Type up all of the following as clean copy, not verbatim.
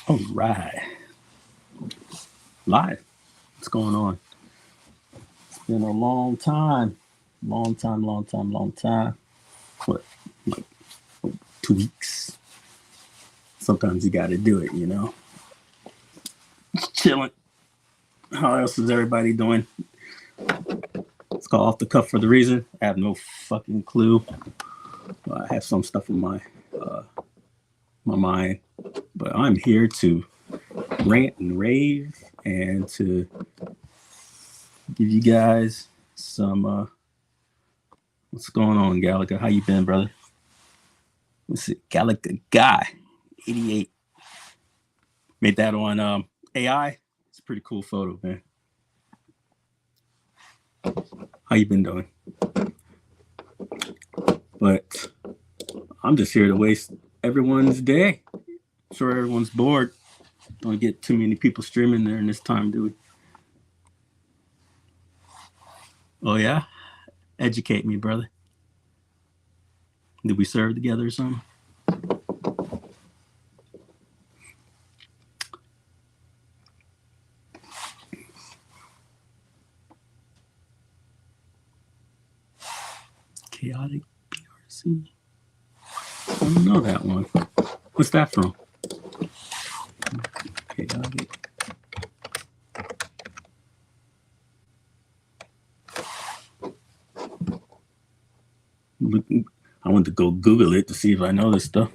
All right. Live. What's going on? It's been a long time. Long time, long time, long time. What? Like 2 weeks. Sometimes you got to do it, you know? Just chilling. How else is everybody doing? It's called Off the Cuff for the reason. I have no fucking clue. I have some stuff in my mind, but I'm here to rant and rave and to give you guys some what's going on, Galaga? How you been, brother? Let's see, Galaga Guy 88 made that on AI. It's a pretty cool photo, man. How you been doing? But I'm just here to waste everyone's day. I'm sure everyone's bored. Don't get too many people streaming there in this time, do we? Oh yeah? Educate me, brother. Did we serve together or something? Chaotic BRC. I don't know that one. What's that from? Chaotic. I want to go Google it to see if I know this stuff.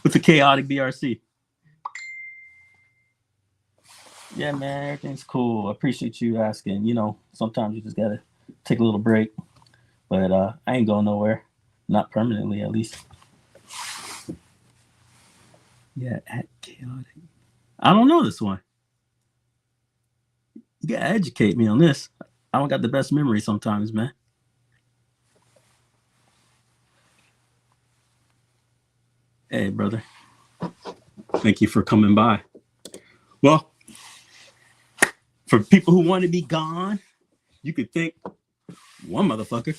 What's a chaotic BRC? Yeah, man, everything's cool. I appreciate you asking. You know, sometimes you just gotta take a little break, but I ain't going nowhere, not permanently at least. Yeah, at chaotic. I don't know this one. You gotta educate me on this. I don't got the best memory sometimes, man. Hey, brother. Thank you for coming by. Well, for people who want to be gone, you could thank one motherfucker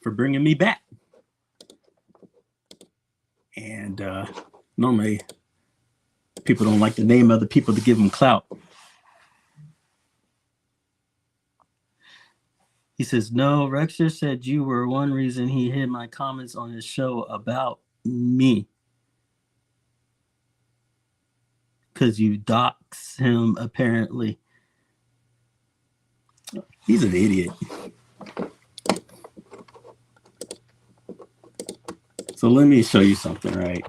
for bringing me back. And normally, people don't like to name other people to give them clout. He says, no, Rexer said you were one reason he hid my comments on his show about me. Because you dox him, apparently. He's an idiot. So let me show you something, right?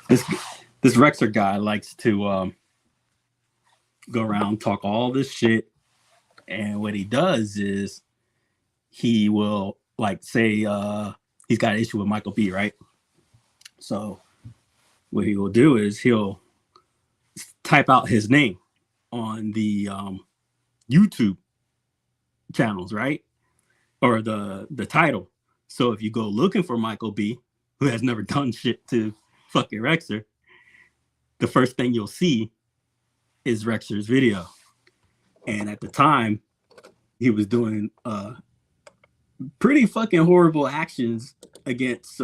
This Rexer guy likes to go around, talk all this shit. And what he does is he will, like, say he's got an issue with Michael B, right? So what he will do is he'll type out his name on the YouTube channels, right? Or the title. So if you go looking for Michael B, who has never done shit to fucking Rexer, the first thing you'll see is Rexer's video. And at the time, he was doing pretty fucking horrible actions against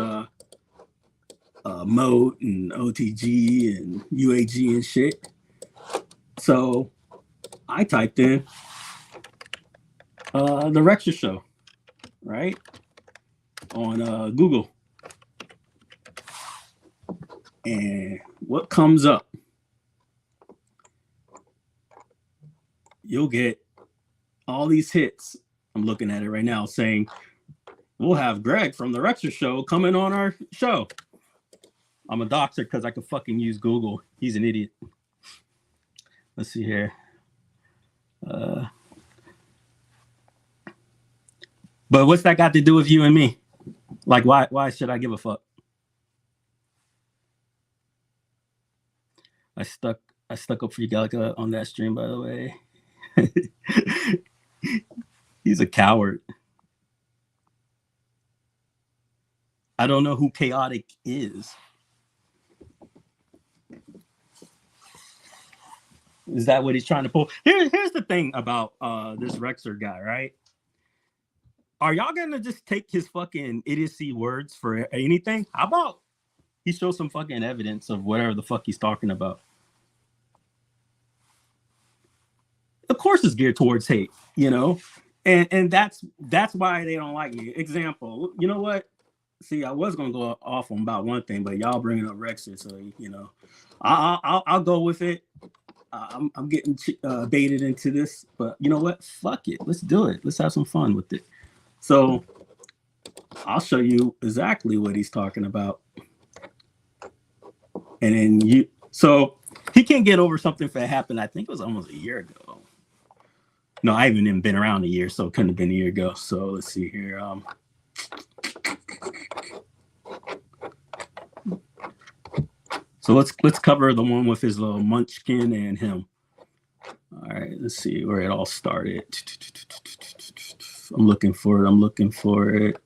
Moat and OTG and UAG and shit. So I typed in the Rexer Show, right, on Google. And what comes up? You'll get all these hits. I'm looking at it right now saying, we'll have Greg from the Rexer Show coming on our show. I'm a doxer because I can fucking use Google. He's an idiot. Let's see here. But what's that got to do with you and me? Like, why should I give a fuck? I stuck up for you, Gallica, on that stream, by the way. He's a coward. I don't know who Chaotic is. Is that what he's trying to pull? Here's the thing about this Rexer guy, right? Are y'all gonna just take his fucking idiocy words for anything? How about He shows some fucking evidence of whatever the fuck he's talking about. Of course, it's geared towards hate, you know, and that's why they don't like me. Example, you know what? See, I was gonna go off on about one thing, but y'all bringing up Rexer, so you know, I'll go with it. I'm getting baited into this, but you know what? Fuck it, let's do it. Let's have some fun with it. So I'll show you exactly what he's talking about, and then so he can't get over something that happened. I think it was almost a year ago. No, I haven't even been around a year, so it couldn't have been a year ago. So let's see here. So let's cover the one with his little munchkin and him. All right, let's see where it all started. I'm looking for it.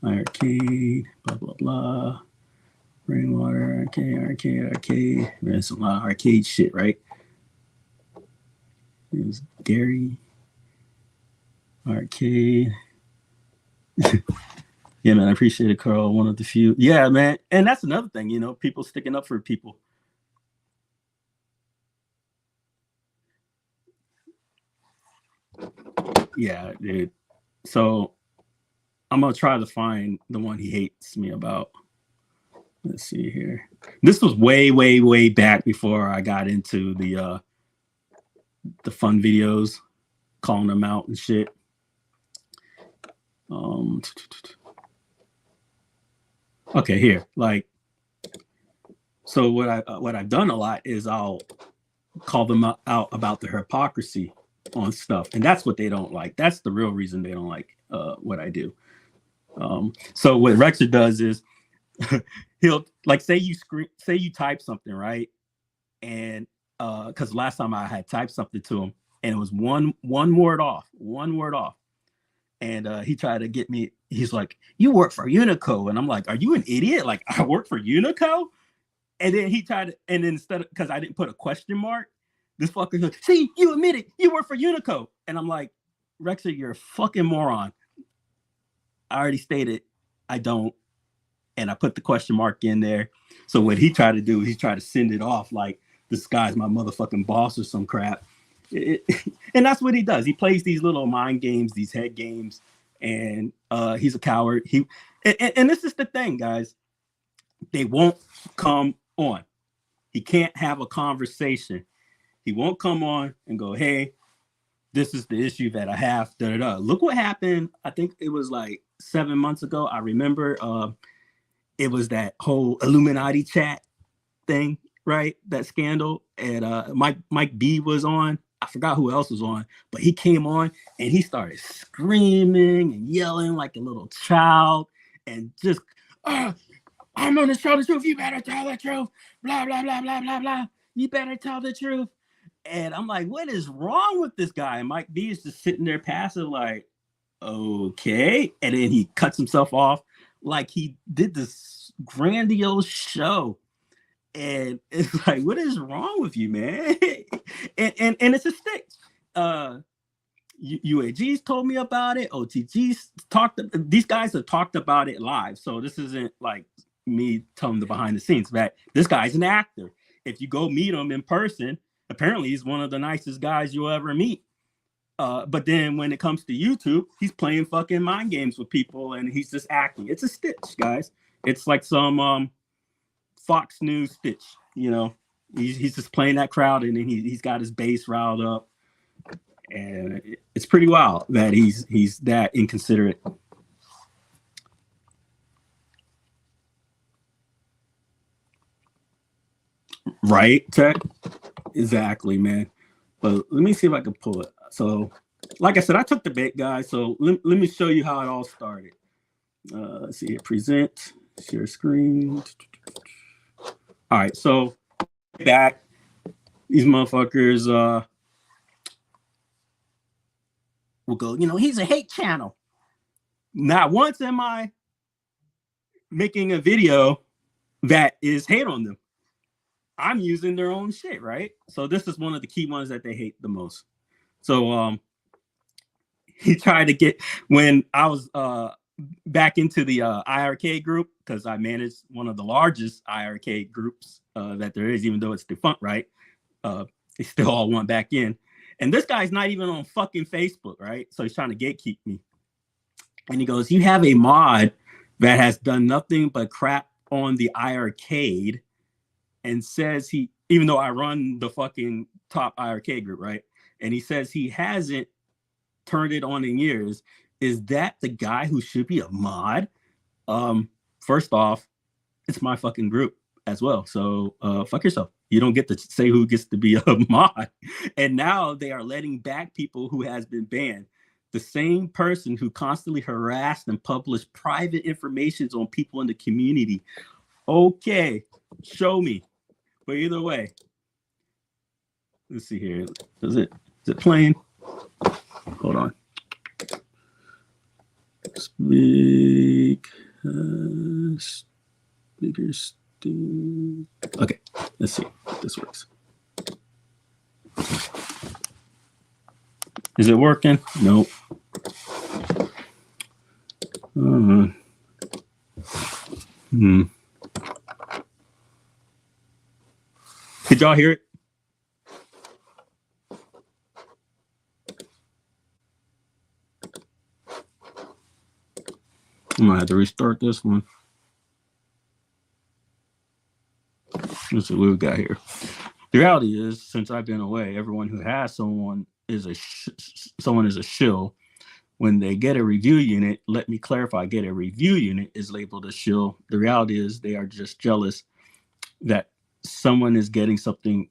Arcade, blah blah blah. Rainwater, arcade. There's a lot of arcade shit, right? There's Gary. Arcade. Yeah, man, I appreciate it, Carl. One of the few. Yeah, man. And that's another thing, you know, people sticking up for people. Yeah, dude. So I'm going to try to find the one he hates me about. Let's see here. This was way, way, way back before I got into the fun videos, calling them out and shit. Okay, here. Like, so what I've done a lot is I'll call them out about their hypocrisy on stuff, and that's what they don't like. That's the real reason they don't like what I do. So what Rexer does is he'll like say you type something, right? And because last time I had typed something to him and it was one word off, and he tried to get me. He's like, "You work for Unico," and I'm like, "Are you an idiot? Like, I work for Unico?" And then he tried to, and then instead of, because I didn't put a question mark, this fucker's like, "See, you admit it, you work for Unico," and I'm like, "Rexer, you're a fucking moron. I already stated I don't." And I put the question mark in there. So what he tried to do, he tried to send it off like this guy's my motherfucking boss or some crap. And that's what he does. He plays these little mind games, these head games, and he's a coward. And this is the thing, guys. They won't come on. He can't have a conversation. He won't come on and go, "Hey, this is the issue that I have." Da, da, da. Look what happened. I think it was like 7 months ago. I remember it was that whole Illuminati chat thing, right? That scandal. And Mike B was on. I forgot who else was on, but he came on and he started screaming and yelling like a little child and just, "I'm going to tell the truth. You better tell the truth. Blah, blah, blah, blah, blah, blah. You better tell the truth." And I'm like, what is wrong with this guy? And Mike B is just sitting there passive, like, okay. And then he cuts himself off like he did this grandiose show. And it's like, what is wrong with you, man? and it's a stick. UAG's told me about it. OTG's talked. These guys have talked about it live. So this isn't like me telling the behind the scenes. That this guy's an actor. If you go meet him in person, apparently he's one of the nicest guys you'll ever meet. But then when it comes to YouTube, he's playing fucking mind games with people and he's just acting. It's a stitch, guys. It's like some Fox News stitch, you know. He's just playing that crowd and then he's got his base riled up. And it's pretty wild that he's that inconsiderate. Right, Tech? Exactly, man. But let me see if I can pull it. So, like I said, I took the bait, guys. So let me show you how it all started. Let's see here. Present, share screen. All right, so back. These motherfuckers will go, you know, he's a hate channel. Not once am I making a video that is hate on them. I'm using their own shit, right? So this is one of the key ones that they hate the most. So he tried to get, when I was back into the IRK group because I manage one of the largest IRK groups that there is, even though it's defunct, right? They still all want back in. And this guy's not even on fucking Facebook, right? So he's trying to gatekeep me. And he goes, you have a mod that has done nothing but crap on the IRcade and says he, even though I run the fucking top IRK group, right? And he says he hasn't turned it on in years. Is that the guy who should be a mod? First off, it's my fucking group as well. So fuck yourself. You don't get to say who gets to be a mod. And now they are letting back people who has been banned. The same person who constantly harassed and published private information on people in the community. Okay, show me. But either way, let's see here. Is it playing? Hold on. Speak. Speakers. Okay, let's see if this works. Is it working? Nope. Did y'all hear it? I'm gonna have to restart this one. Let's see what we've got here. The reality is, since I've been away, everyone who has someone is a shill. When they get a review unit, let me clarify, get a review unit is labeled a shill. The reality is they are just jealous that someone is getting something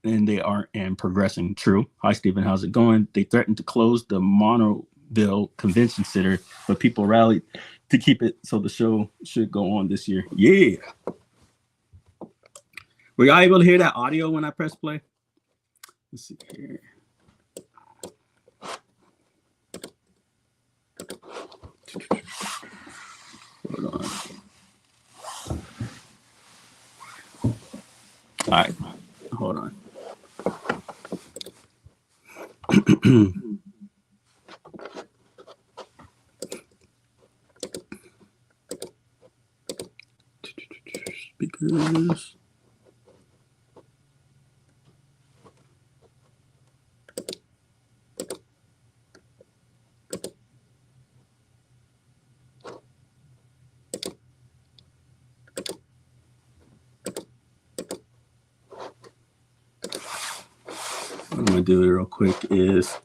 and they aren't and progressing. True. Hi, Stephen. How's it going? They threatened to close the Monoville Convention Center, but people rallied to keep it, so the show should go on this year. Yeah. Were y'all able to hear that audio when I press play? Let's see here. Hold on. All right. Hold on. Speakers. What I'm gonna do real quick is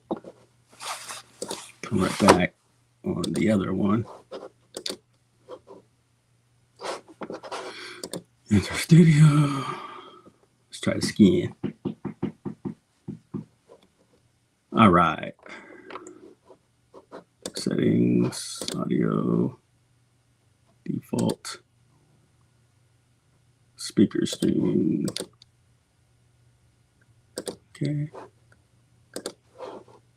come right back on the other one. Enter studio. Let's try to scan. All right. Settings, audio, default, speaker stream. Okay.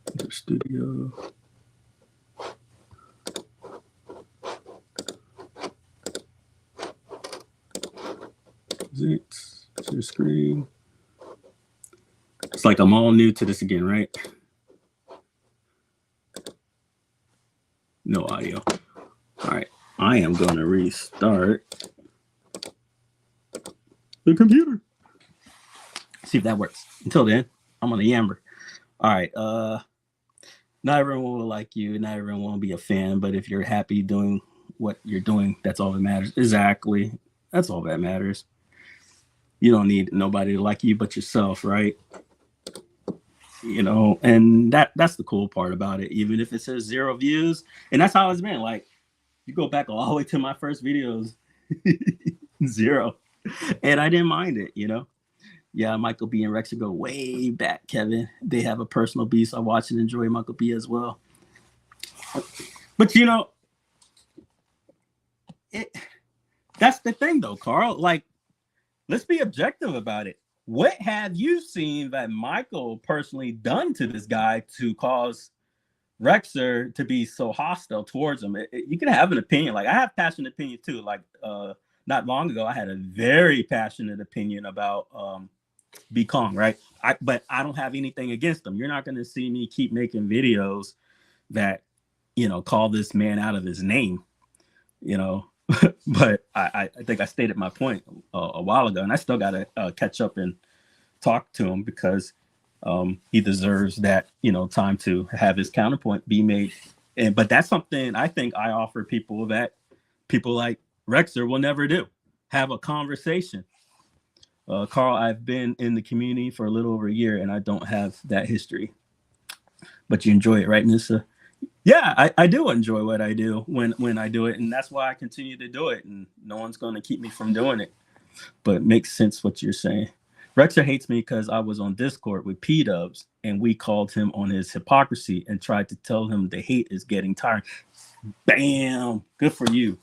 Enter studio. Share screen. It's like I'm all new to this again, right? No audio. All right. I am going to restart the computer. See if that works. Until then, I'm on the Yammer. All right. Not everyone will like you. Not everyone will be a fan. But if you're happy doing what you're doing, that's all that matters. Exactly. That's all that matters. You don't need nobody to like you but yourself, right? You know, and that's the cool part about it. Even if it says 0 views, and that's how it's been. Like, you go back all the way to my first videos, 0, and I didn't mind it. You know, yeah, Michael B and Rex go way back. Kevin, they have a personal beast. I watch and enjoy Michael B as well. But you know, that's the thing though, Carl. Like, let's be objective about it. What have you seen that Michael personally done to this guy to cause Rexer to be so hostile towards him? You can have an opinion. Like, I have passionate opinion too. Like, not long ago, I had a very passionate opinion about B Kong, right? But I don't have anything against them. You're not going to see me keep making videos that call this man out of his name, you know. But I think I stated my point a while ago, and I still got to catch up and talk to him because he deserves that, time to have his counterpoint be made. But that's something I think I offer people that people like Rexer will never do. Have a conversation. Carl, I've been in the community for a little over a year, and I don't have that history. But you enjoy it, right, Nissa? Yeah, I do enjoy what I do when I do it, and that's why I continue to do it, and no one's going to keep me from doing it. But it makes sense what you're saying. Rexer hates me because I was on Discord with P-Dubs, and we called him on his hypocrisy and tried to tell him the hate is getting tired. Bam! Good for you.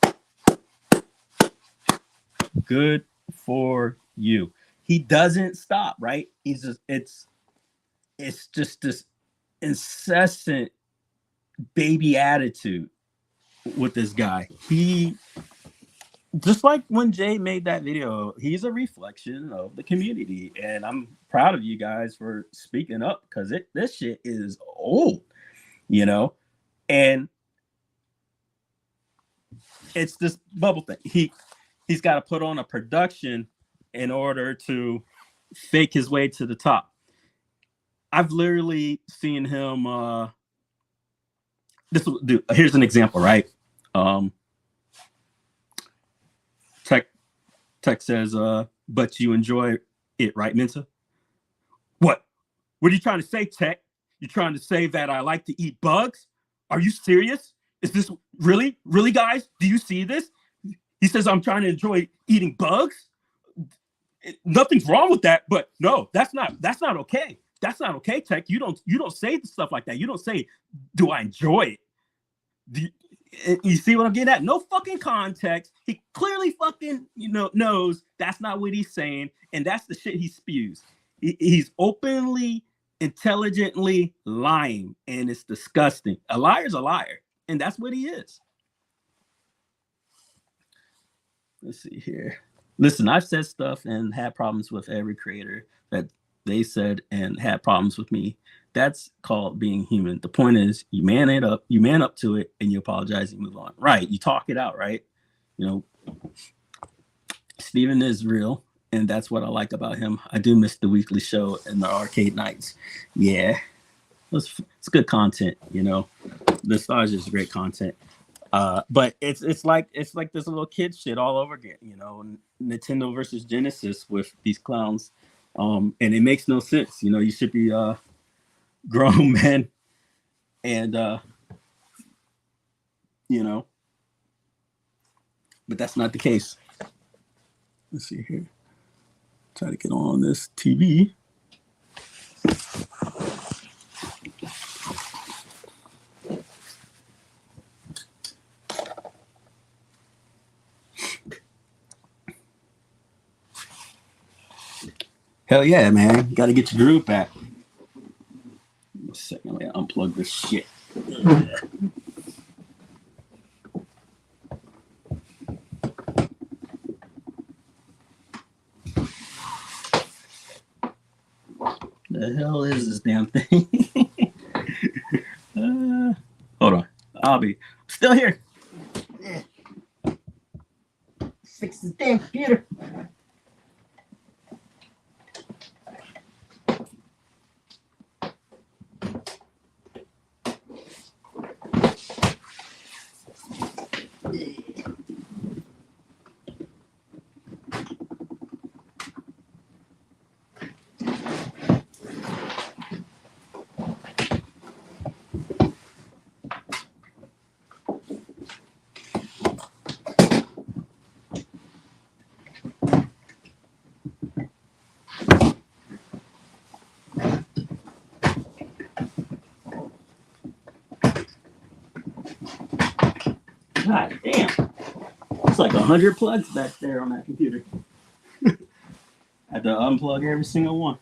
Good for you. He doesn't stop, right? He's just it's just this incessant baby attitude with this guy. He just like when Jay made that video, he's a reflection of the community, and I'm proud of you guys for speaking up because this shit is old, and it's this bubble thing. He's got to put on a production in order to fake his way to the top. I've literally seen him. Here's an example, right? Tech says, but you enjoy it, right, Mensa? What are you trying to say, Tech? You trying to say that I like to eat bugs? Are you serious? Is this really, guys? Do you see this? He says I'm trying to enjoy eating bugs. Nothing's wrong with that, but no, that's not okay. That's not okay, Tech. You don't say stuff like that. You don't say, do I enjoy it? You see what I'm getting at? No fucking context. He clearly fucking knows that's not what he's saying, and that's the shit he spews. He's openly, intelligently lying, and it's disgusting. A liar's a liar, and that's what he is. Let's see here. Listen, I've said stuff and had problems with every creator that they said and had problems with me. That's called being human. The point is you man up to it, and you apologize and move on. Right. You talk it out, right? Steven is real, and that's what I like about him. I do miss the weekly show and the arcade nights. Yeah. It's good content, The Stars is great content. But it's like this little kid shit all over again, Nintendo versus Genesis with these clowns. And it makes no sense. You should be grown men and but that's not the case. Let's see here. Try to get on this TV. Hell yeah, man. Got to get your groove back. A second, let me unplug this shit. The hell is this damn thing? Hold on. I'll be still here. Fix this damn computer. God damn. It's like 100 plugs back there on that computer. I had to unplug every single one.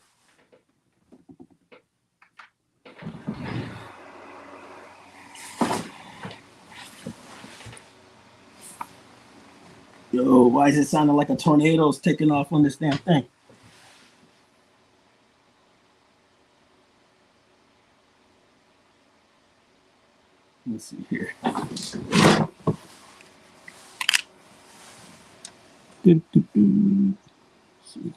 Yo, why is it sounding like a tornado's taking off on this damn thing? Let's see here. Let's see.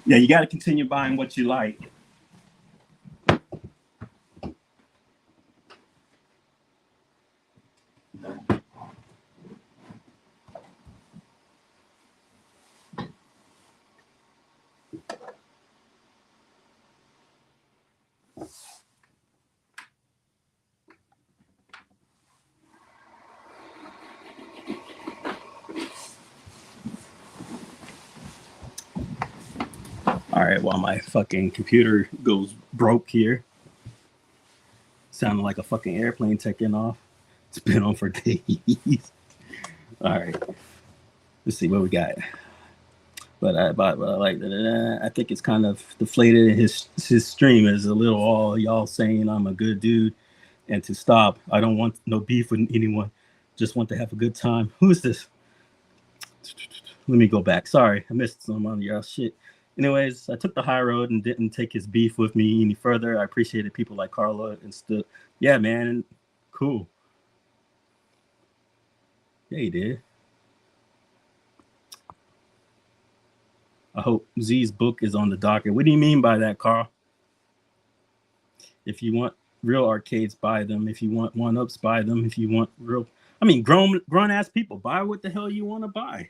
Yeah, you got to continue buying what you like. All right, while my fucking computer goes broke here. Sounding like a fucking airplane taking off. It's been on for days. All right. Let's see what we got. But I like that. I think it's kind of deflated. His stream is a little all y'all saying I'm a good dude and to stop. I don't want no beef with anyone. Just want to have a good time. Who is this? Let me go back. Sorry, I missed some of y'all shit. Anyways, I took the high road and didn't take his beef with me any further. I appreciated people like Carla and stuff. Yeah, man. Cool. Yeah, he did. I hope Z's book is on the docket. What do you mean by that, Carl? If you want real arcades, buy them. If you want one-ups, buy them. If you want real, I mean, grown-ass people, buy what the hell you want to buy.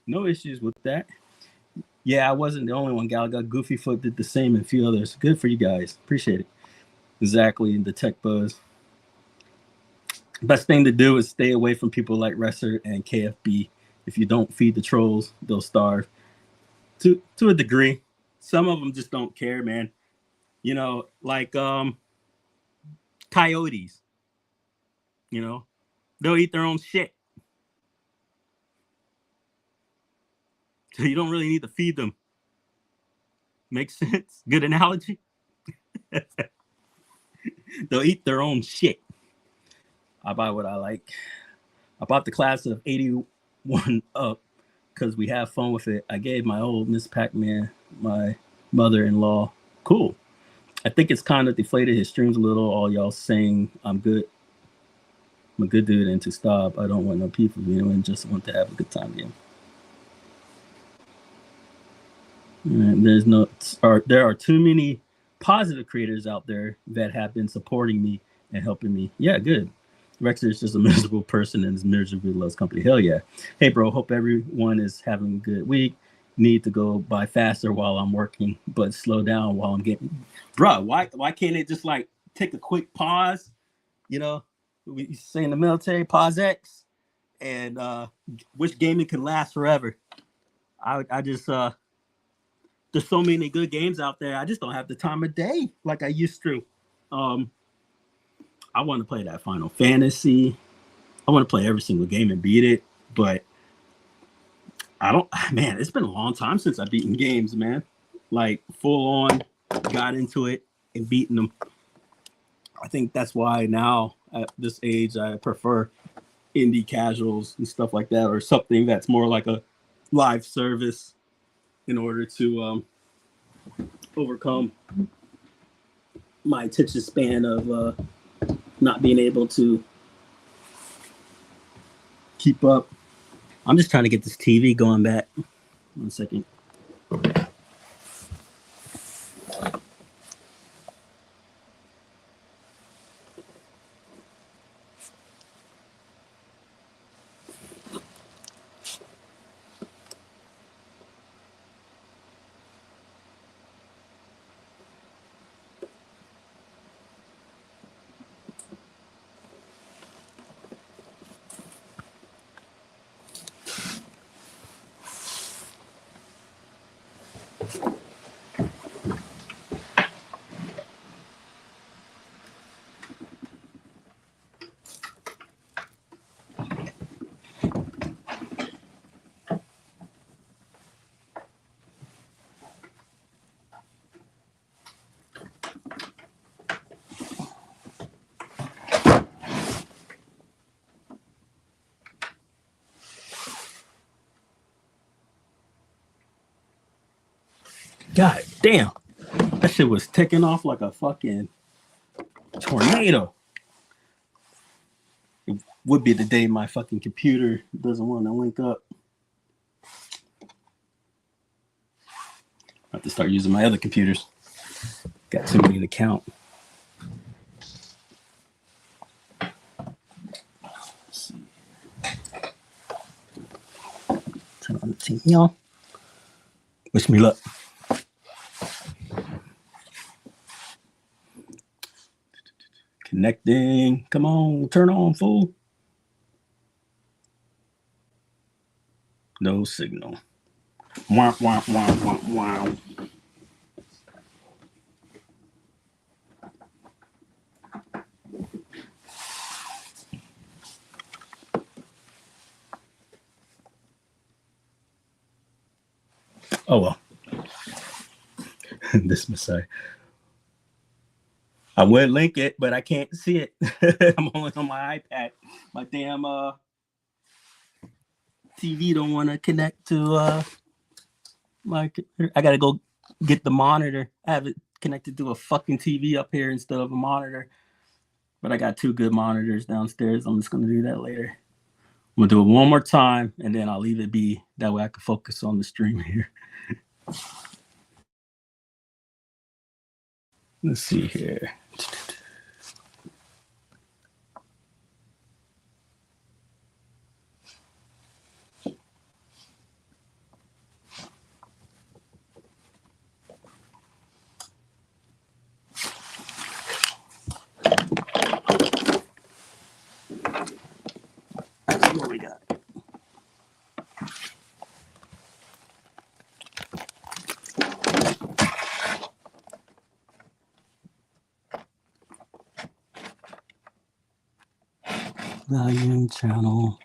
No issues with that. Yeah, I wasn't the only one. Galaga, Goofy Foot did the same, and a few others. Good for you guys. Appreciate it. Exactly, the tech buzz. Best thing to do is stay away from people like Resser and KFB. If you don't feed the trolls, they'll starve. To a degree. Some of them just don't care, man. You know, like coyotes. You know, they'll eat their own shit. So you don't really need to feed them. Makes sense? Good analogy? They'll eat their own shit. I buy what I like. I bought the class of 81 up because we have fun with it. I gave my old Miss Pac-Man, my mother-in-law. Cool. I think it's kind of deflated his streams a little. All y'all saying I'm good. I'm a good dude and to stop. I don't want no people, you know, and just want to have a good time again. And there are too many positive creators out there that have been supporting me and helping me. Yeah, good. Rexer is just a miserable person and is miserably loves company. Hell yeah. Hey, bro, hope everyone is having a good week. Need to go by faster while I'm working, but slow down while I'm getting. Bro, why can't it just like take a quick pause? You know, we say in the military, pause X, and which gaming can last forever. I just there's so many good games out there. I just don't have the time of day like I used to. I want to play that Final Fantasy. I want to play every single game and beat it, but I don't. Man, it's been a long time since I've beaten games, man. Like full on, got into it and beaten them. I think that's why now at this age I prefer indie casuals and stuff like that, or something that's more like a live service in order to overcome my attention span of not being able to keep up. I'm just trying to get this TV going back. 1 second. God damn. That shit was ticking off like a fucking tornado. It would be the day my fucking computer doesn't want to link up. I have to start using my other computers. Got too many to count. Turn on the TV. Wish me luck. Connecting. Come on, turn on, fool. No signal. Wow, wow, wow, wow, wow. Oh well. This Messiah. I would link it, but I can't see it. I'm only on my iPad. My damn TV don't want to connect to my computer. I gotta go get the monitor. I have it connected to a fucking TV up here instead of a monitor. But I got two good monitors downstairs. I'm just gonna do that later. I'm gonna do it one more time and then I'll leave it be. That way I can focus on the stream here. Let's see here. What we got? Volume channel.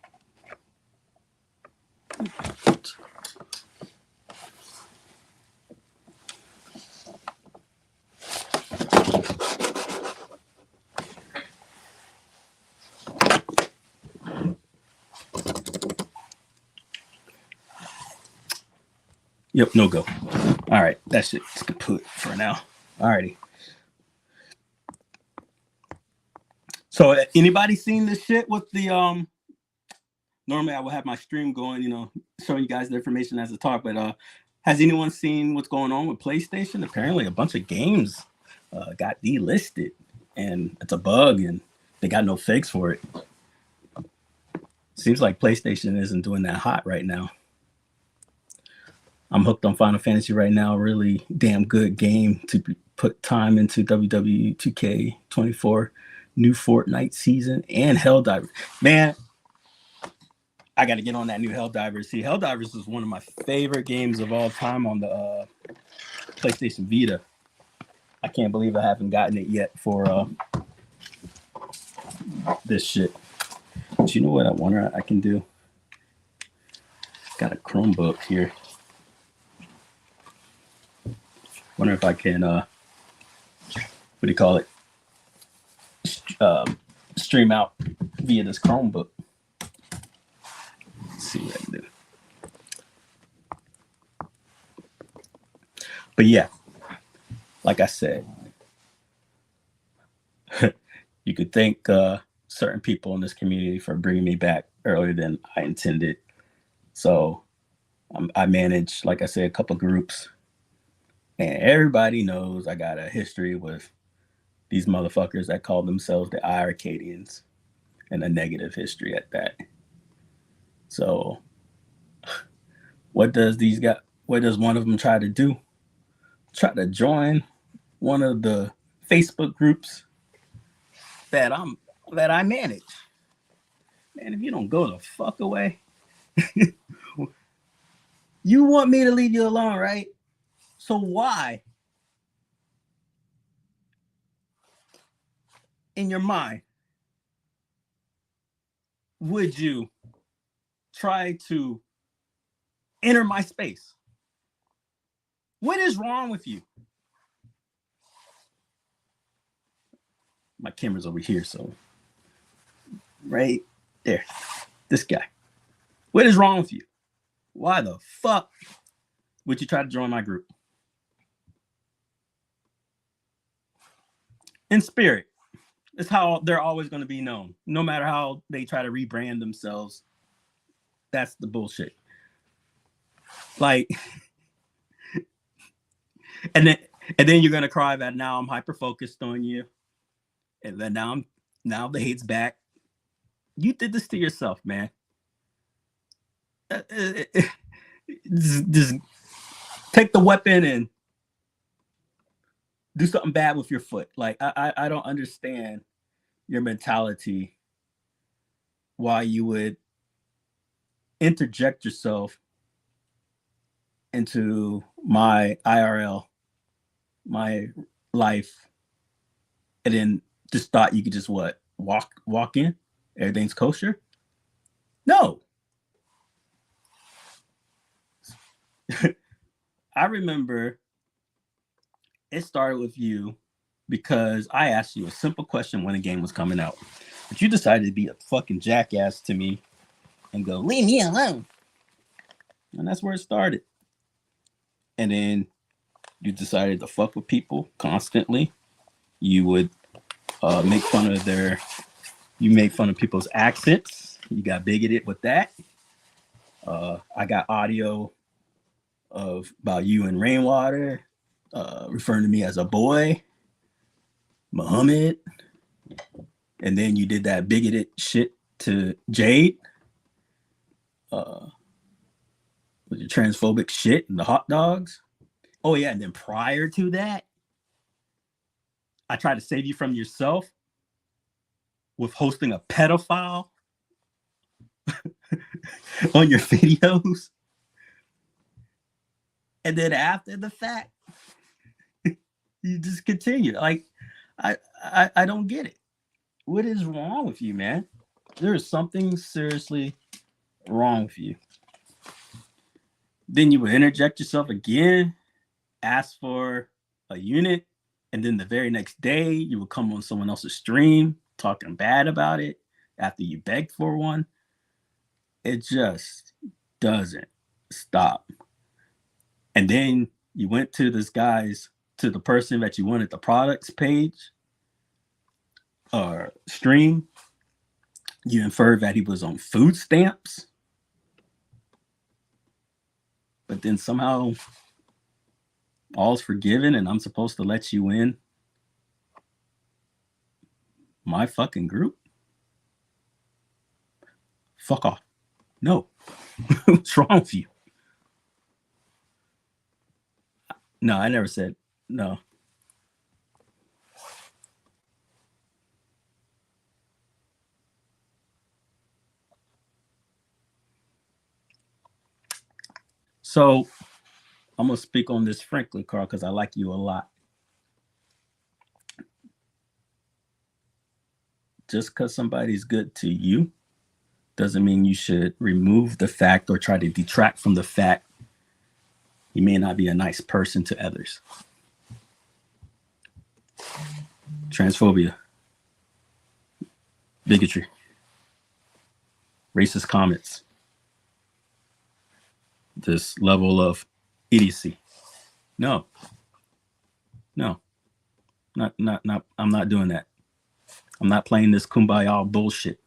Yep, no go. All right, that shit's kaput for now. Alrighty. So anybody seen this shit with the normally I would have my stream going, you know, showing you guys the information as a talk, but has anyone seen what's going on with PlayStation? Apparently a bunch of games got delisted and it's a bug and they got no fix for it. Seems like PlayStation isn't doing that hot right now. I'm hooked on Final Fantasy right now. Really damn good game to put time into. WWE 2K24 new Fortnite season and Helldivers. Man, I got to get on that new Helldivers. See, Helldivers is one of my favorite games of all time on the PlayStation Vita. I can't believe I haven't gotten it yet for this shit. But you know what I wonder I can do? Got a Chromebook here. Wonder if I can, what do you call it? Stream out via this Chromebook. Let's see what I can do. But yeah, like I said, you could thank certain people in this community for bringing me back earlier than I intended. So I manage, like I said, a couple groups. And everybody knows I got a history with these motherfuckers that call themselves the iArcadians, and a negative history at that. So what does one of them try to do? Try to join one of the Facebook groups that I manage. Man, if you don't go the fuck away, you want me to leave you alone, right? So why, in your mind, would you try to enter my space? What is wrong with you? My camera's over here, so right there. This guy. What is wrong with you? Why the fuck would you try to join my group? in spirit. It's how they're always going to be known, no matter how they try to rebrand themselves. That's the bullshit. Like, and then you're gonna cry that now I'm hyper focused on you, and then now the hate's back. You did this to yourself, man. Just take the weapon and do something bad with your foot. Like I don't understand your mentality. Why you would interject yourself into my IRL, my life, and then just thought you could just walk in, everything's kosher. No. I remember it started with you because I asked you a simple question when a game was coming out, but you decided to be a fucking jackass to me and go, leave me alone. And that's where it started. And then you decided to fuck with people constantly. You would make fun of people's accents. You got bigoted with that. I got audio about you and Rainwater referring to me as a boy, Muhammad. And then you did that bigoted shit to Jade. With your transphobic shit and the hot dogs. Oh yeah, and then prior to that, I tried to save you from yourself with hosting a pedophile on your videos. And then after the fact, you just continue. Like, I don't get it. What is wrong with you, man? There is something seriously wrong with you. Then you would interject yourself again, ask for a unit, and then the very next day you would come on someone else's stream talking bad about it after you begged for one. It just doesn't stop. And then you went to the person that you wanted the products page or stream. You inferred that he was on food stamps. But then somehow all's forgiven and I'm supposed to let you in my fucking group? Fuck off. No. What's wrong with you? No, I never said no. So I'm going to speak on this frankly, Carl, because I like you a lot. Just because somebody's good to you doesn't mean you should remove the fact or try to detract from the fact he may not be a nice person to others. Transphobia, bigotry, racist comments, this level of idiocy. No, not. I'm not doing that. I'm not playing this kumbaya bullshit.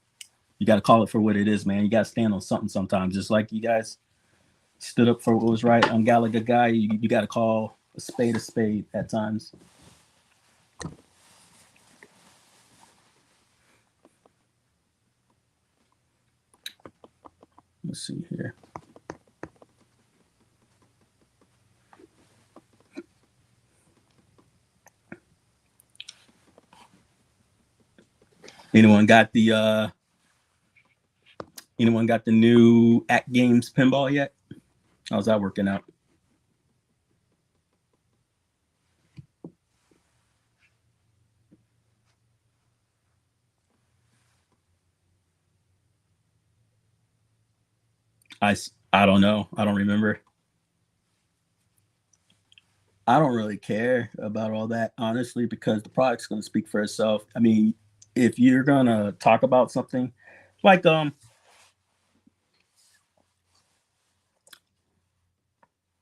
You got to call it for what it is, man. You got to stand on something sometimes. Just like you guys stood up for what was right on Gallagher Guy, you got to call a spade at times. Let's see here. Anyone got the new At Games pinball yet? How's that working out? I don't know. I don't remember. I don't really care about all that, honestly, because the product's going to speak for itself. I mean, if you're going to talk about something like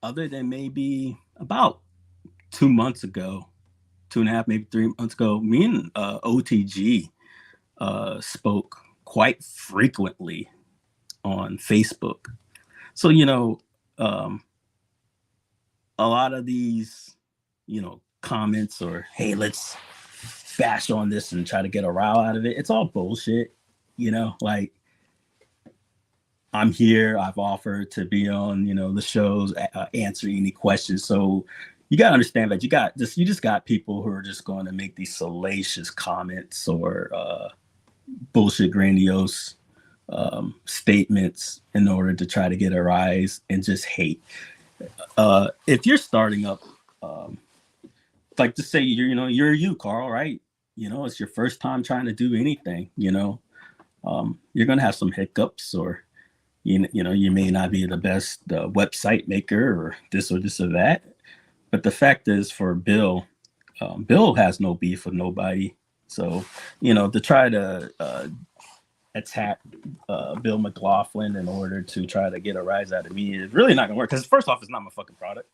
other than maybe about 2 months ago, 2.5, maybe 3 months ago, me and OTG spoke quite frequently on Facebook. So, a lot of these, comments or, hey, let's bash on this and try to get a row out of it. It's all bullshit. Like, I'm here. I've offered to be on, the shows, answer any questions. So you got to understand that you just got people who are just going to make these salacious comments or bullshit, grandiose statements in order to try to get a rise and just hate. If you're starting up, like to say you're you, Carl, right? It's your first time trying to do anything. You're gonna have some hiccups, or you may not be the best website maker, or this or that. But the fact is, for Bill, Bill has no beef with nobody. So to try to attack Bill McLaughlin in order to try to get a rise out of me is really not gonna work. Because first off, it's not my fucking product.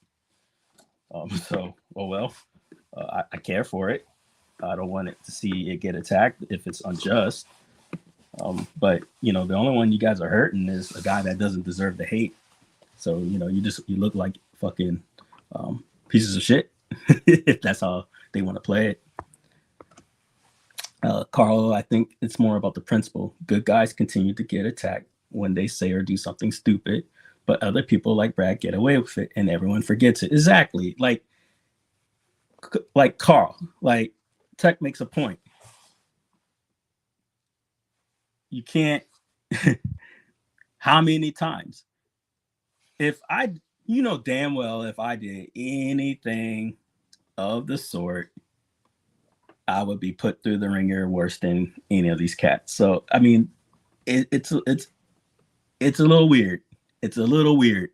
So, oh well. I care for it. I don't want it to see it get attacked if it's unjust. But the only one you guys are hurting is a guy that doesn't deserve the hate. So you look like fucking pieces of shit if that's how they want to play it. Carl, I think it's more about the principle. Good guys continue to get attacked when they say or do something stupid, but other people like Brad get away with it, and everyone forgets it. Exactly, like Carl, like Tech makes a point. You can't. How many times? If I, damn well, if I did anything of the sort, I would be put through the ringer worse than any of these cats. So I mean, it's a little weird. It's a little weird,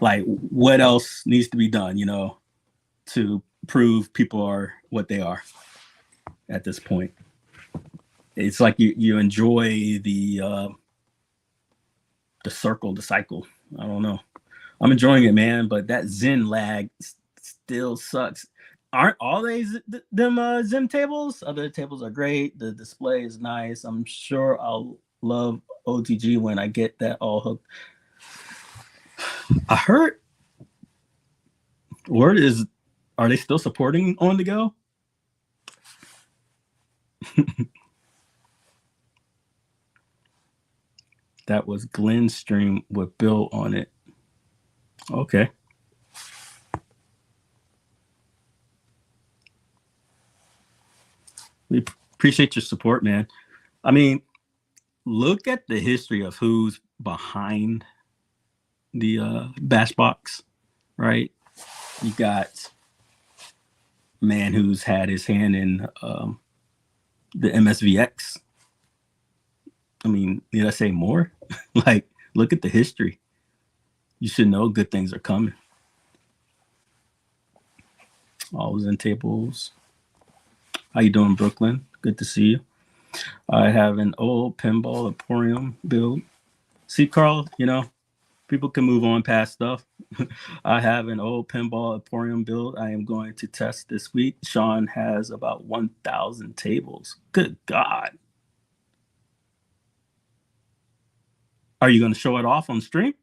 Like, what else needs to be done, to prove people are what they are at this point? It's like you enjoy the circle, the cycle. I don't know. I'm enjoying it, man, but that Zen lag still sucks. Aren't all these them Zen tables? Other tables are great. The display is nice. I'm sure I'll love OTG when I get that all hooked. I heard word is, are they still supporting On the Go? That was Glenn's stream with Bill on it. Okay. We appreciate your support, man. I mean, look at the history of who's behind the Bash Box, right? You got a man who's had his hand in the MSVX. I mean, need I say more? Like, look at the history. You should know good things are coming. All Zen tables. How you doing, Brooklyn? Good to see you. I have an old Pinball Emporium build. See, Carl, people can move on past stuff. I have an old Pinball Emporium build I am going to test this week. Sean has about 1,000 tables. Good God. Are you going to show it off on stream?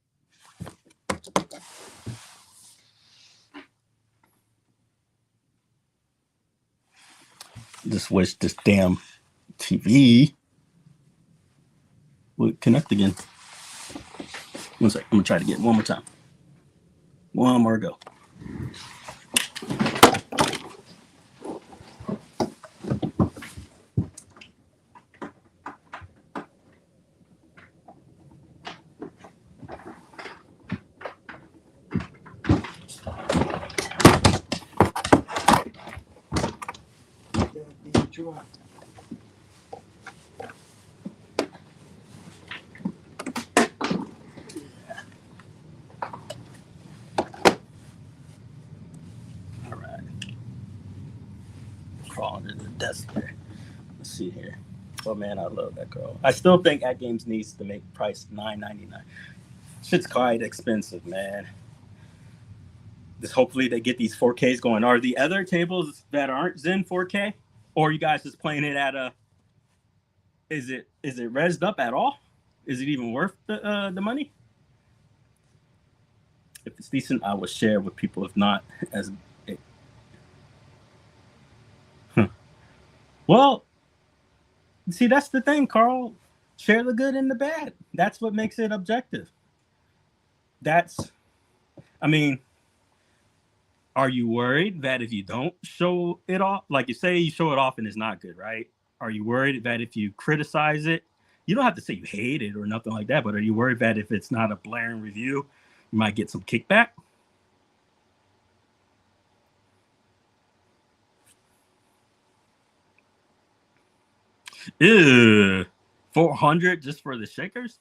Just wish this damn TV would connect again. One sec. I'm going to try to get it one more time. One more go. There. Let's see here. Oh man, I love that girl. I still think At Games needs to make price $9.99. Shit's quite expensive, man. hopefully they get these 4Ks going. Are the other tables that aren't Zen 4K, or are you guys just playing it at a? Is it rezzed up at all? Is it even worth the money? If it's decent, I will share with people. If not, as well, see, that's the thing, Carl. Share the good and the bad. That's what makes it objective. That's, I mean, are you worried that if you don't show it off, like you say, you show it off and it's not good, right? Are you worried that if you criticize it, you don't have to say you hate it or nothing like that, but are you worried that if it's not a blaring review, you might get some kickback? Ew, 400 just for the shakers?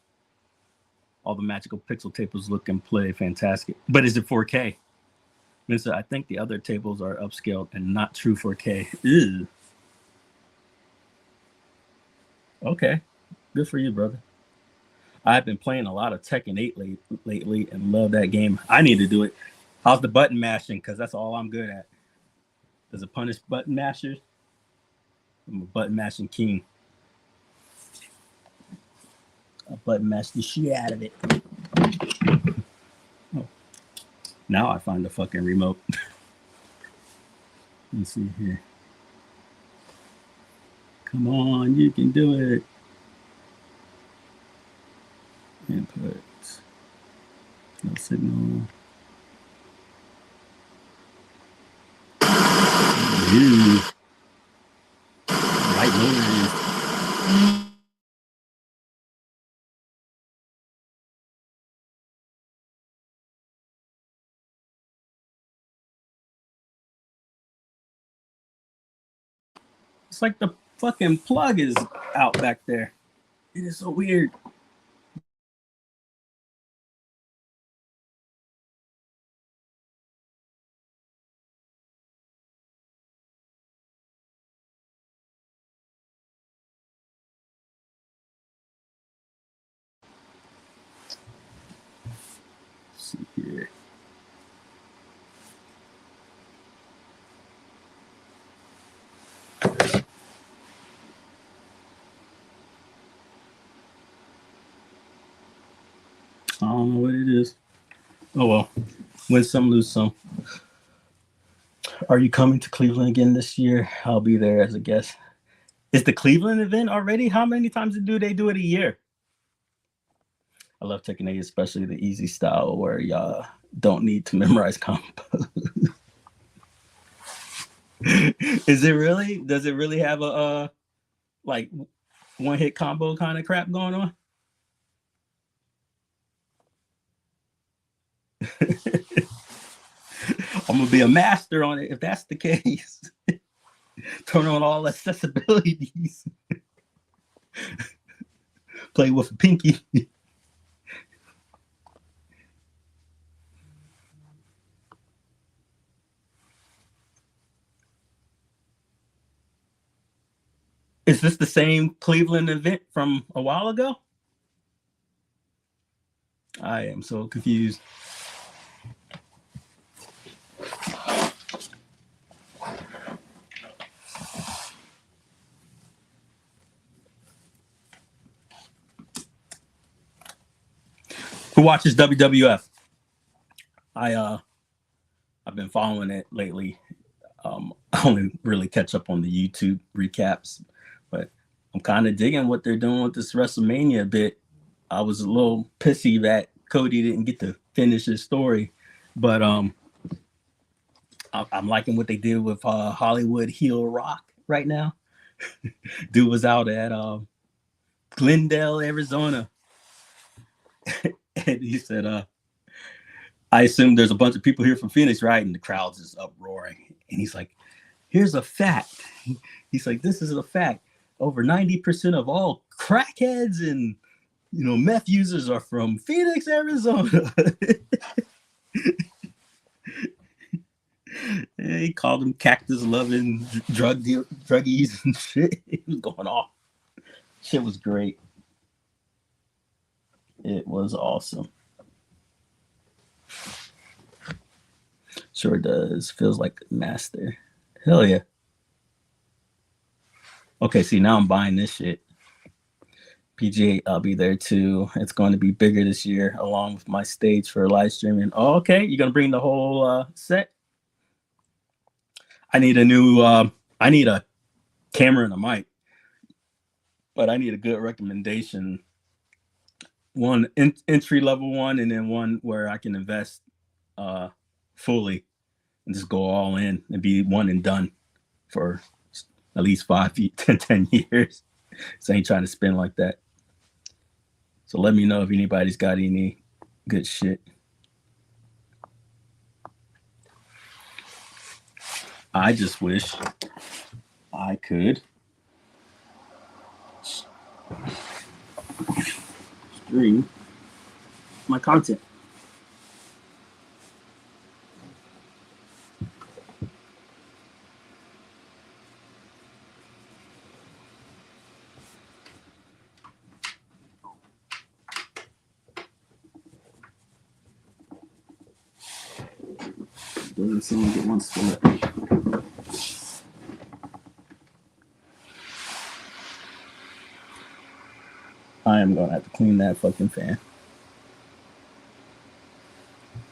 All the magical pixel tables look and play fantastic, but is it 4K? Mister, I think the other tables are upscaled and not true 4K. Ew. Okay, good for you, brother. I've been playing a lot of Tekken 8 lately and love that game. I need to do it. How's the button mashing? Because that's all I'm good at. Does it punish button mashers? I'm a button mashing king. I button mash the shit out of it. Oh. Now I find the fucking remote. Let's see here. Come on, you can do it. Input. No signal. Ew. Right noise. It's like the fucking plug is out back there. It is so weird. Let's see here. I don't know what it is. Oh well. Win some, lose some. Are you coming to Cleveland again this year? I'll be there as a guest. Is the Cleveland event already? How many times do they do it a year? I love Tekken 8, especially the easy style where y'all don't need to memorize combos. Is it really? Does it really have a like one hit combo kind of crap going on? I'm gonna be a master on it if that's the case. Turn on all accessibilities. Play with a pinky. Is this the same Cleveland event from a while ago? I am so confused. Who watches WWF? I've been following it lately. I only really catch up on the YouTube recaps, but I'm kind of digging what they're doing with this WrestleMania bit. I was a little pissy that Cody didn't get to finish his story, but I'm liking what they did with Hollywood heel Rock right now. Dude was out at Glendale, Arizona, and he said, "I assume there's a bunch of people here from Phoenix, right?" And the crowd's just uproaring, and he's like, "Here's a fact." He's like, "This is a fact. Over 90% of all crackheads and meth users are from Phoenix, Arizona." He called them cactus loving druggies and shit. He was going off. Shit was great. It was awesome. Sure does. Feels like a master. Hell yeah. Okay, see, now I'm buying this shit. PGA, I'll be there too. It's going to be bigger this year, along with my stage for live streaming. Oh, okay, you're gonna bring the whole set. I need a new. I need a camera and a mic, but I need a good recommendation. One entry level one, and then one where I can invest fully and just go all in and be one and done for at least 10 years. So I ain't trying to spend like that. So let me know if anybody's got any good shit. I just wish I could stream my content. Doesn't seem like it wants to let me. I am gonna have to clean that fucking fan.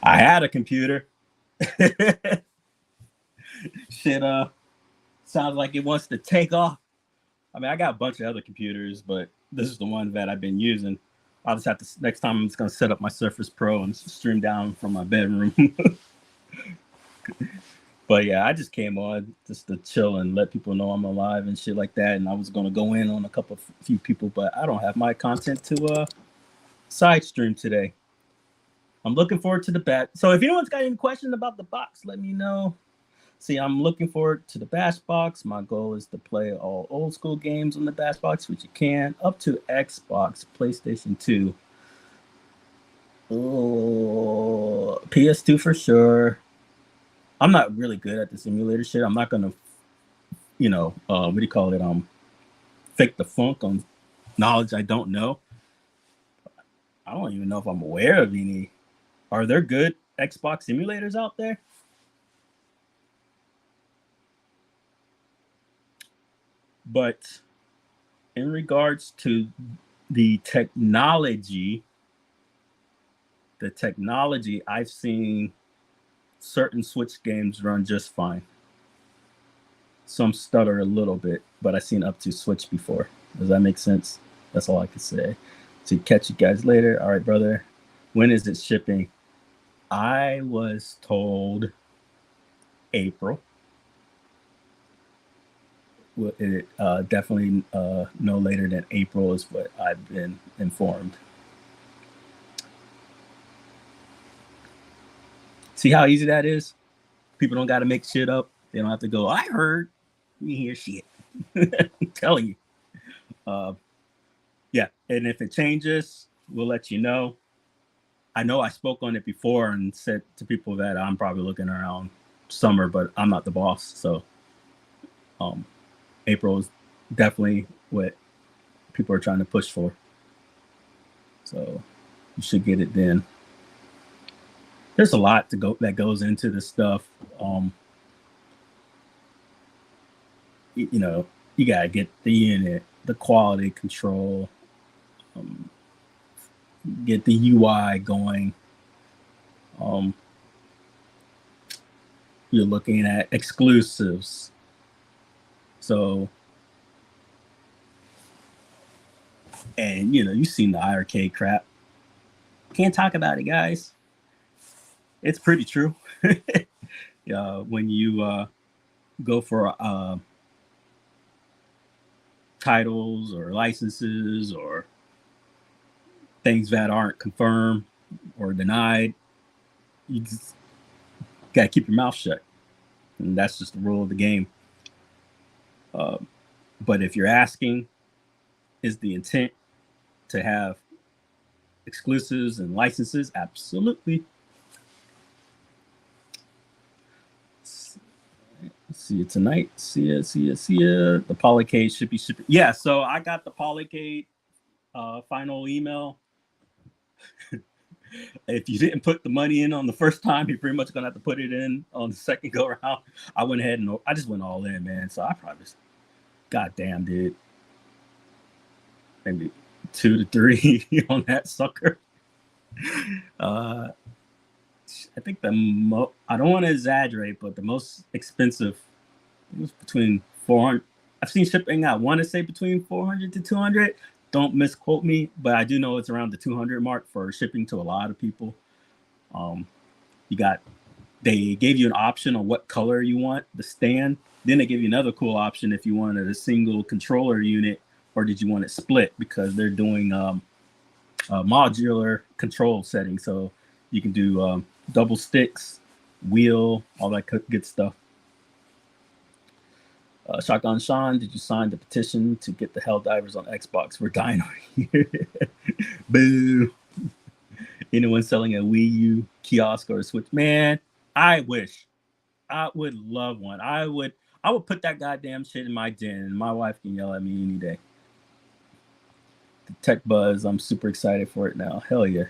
I had a computer. Shit, sounds like it wants to take off. I mean, I got a bunch of other computers, but this is the one that I've been using. I'll just have to, next time I'm just gonna set up my Surface Pro and stream down from my bedroom. But yeah, I just came on just to chill and let people know I'm alive and shit like that. And I was gonna go in on a few people, but I don't have my content to side stream today. I'm looking forward to the bat. So if anyone's got any questions about the box, let me know. See, I'm looking forward to the Bash Box. My goal is to play all old school games on the Bash Box, which you can, up to Xbox, PlayStation 2. Oh, PS2 for sure. I'm not really good at the simulator shit. I'm not gonna, what do you call it? Fake the funk on knowledge I don't know. I don't even know if I'm aware of any. Are there good Xbox simulators out there? But in regards to the technology, I've seen certain Switch games run just fine. Some stutter a little bit, but I've seen up to Switch before. Does that make sense? That's all I can say. So catch you guys later. All right, brother. When is it shipping? I was told April. It definitely no later than April is what I've been informed. See how easy that is? People don't got to make shit up. They don't have to go, I heard. You hear shit. I'm telling you. Yeah, and if it changes, we'll let you know. I know I spoke on it before and said to people that I'm probably looking around summer, but I'm not the boss. So April is definitely what people are trying to push for. So you should get it then. There's a lot that goes into this stuff. You gotta get the unit, the quality control, get the UI going. You're looking at exclusives. So, and you've seen the IRK crap. Can't talk about it, guys. It's pretty true. When you go for titles or licenses or things that aren't confirmed or denied, you just gotta keep your mouth shut, and that's just the rule of the game. But if you're asking, is the intent to have exclusives and licenses? Absolutely. See you tonight. See ya. The Polycade should be shipping. Yeah, so I got the Polycade final email. If you didn't put the money in on the first time, you're pretty much gonna have to put it in on the second go around. I went ahead and I just went all in, man. So I probably just, goddamn, dude, maybe 2 to 3 on that sucker. I think I don't want to exaggerate, but the most expensive, it was between 400. I've seen shipping. I want to say between 400 to 200. Don't misquote me, but I do know it's around the 200 mark for shipping to a lot of people. They gave you an option on what color you want the stand. Then they give you another cool option if you wanted a single controller unit or did you want it split, because they're doing a modular control setting. So you can do double sticks, wheel, all that good stuff. Shotgun Sean, did you sign the petition to get the Helldivers on Xbox? We're dying over here. Boo. Anyone selling a Wii U kiosk or a Switch? Man, I wish. I would love one. I would put that goddamn shit in my den, and my wife can yell at me any day. The Tech Buzz, I'm super excited for it now. Hell yeah.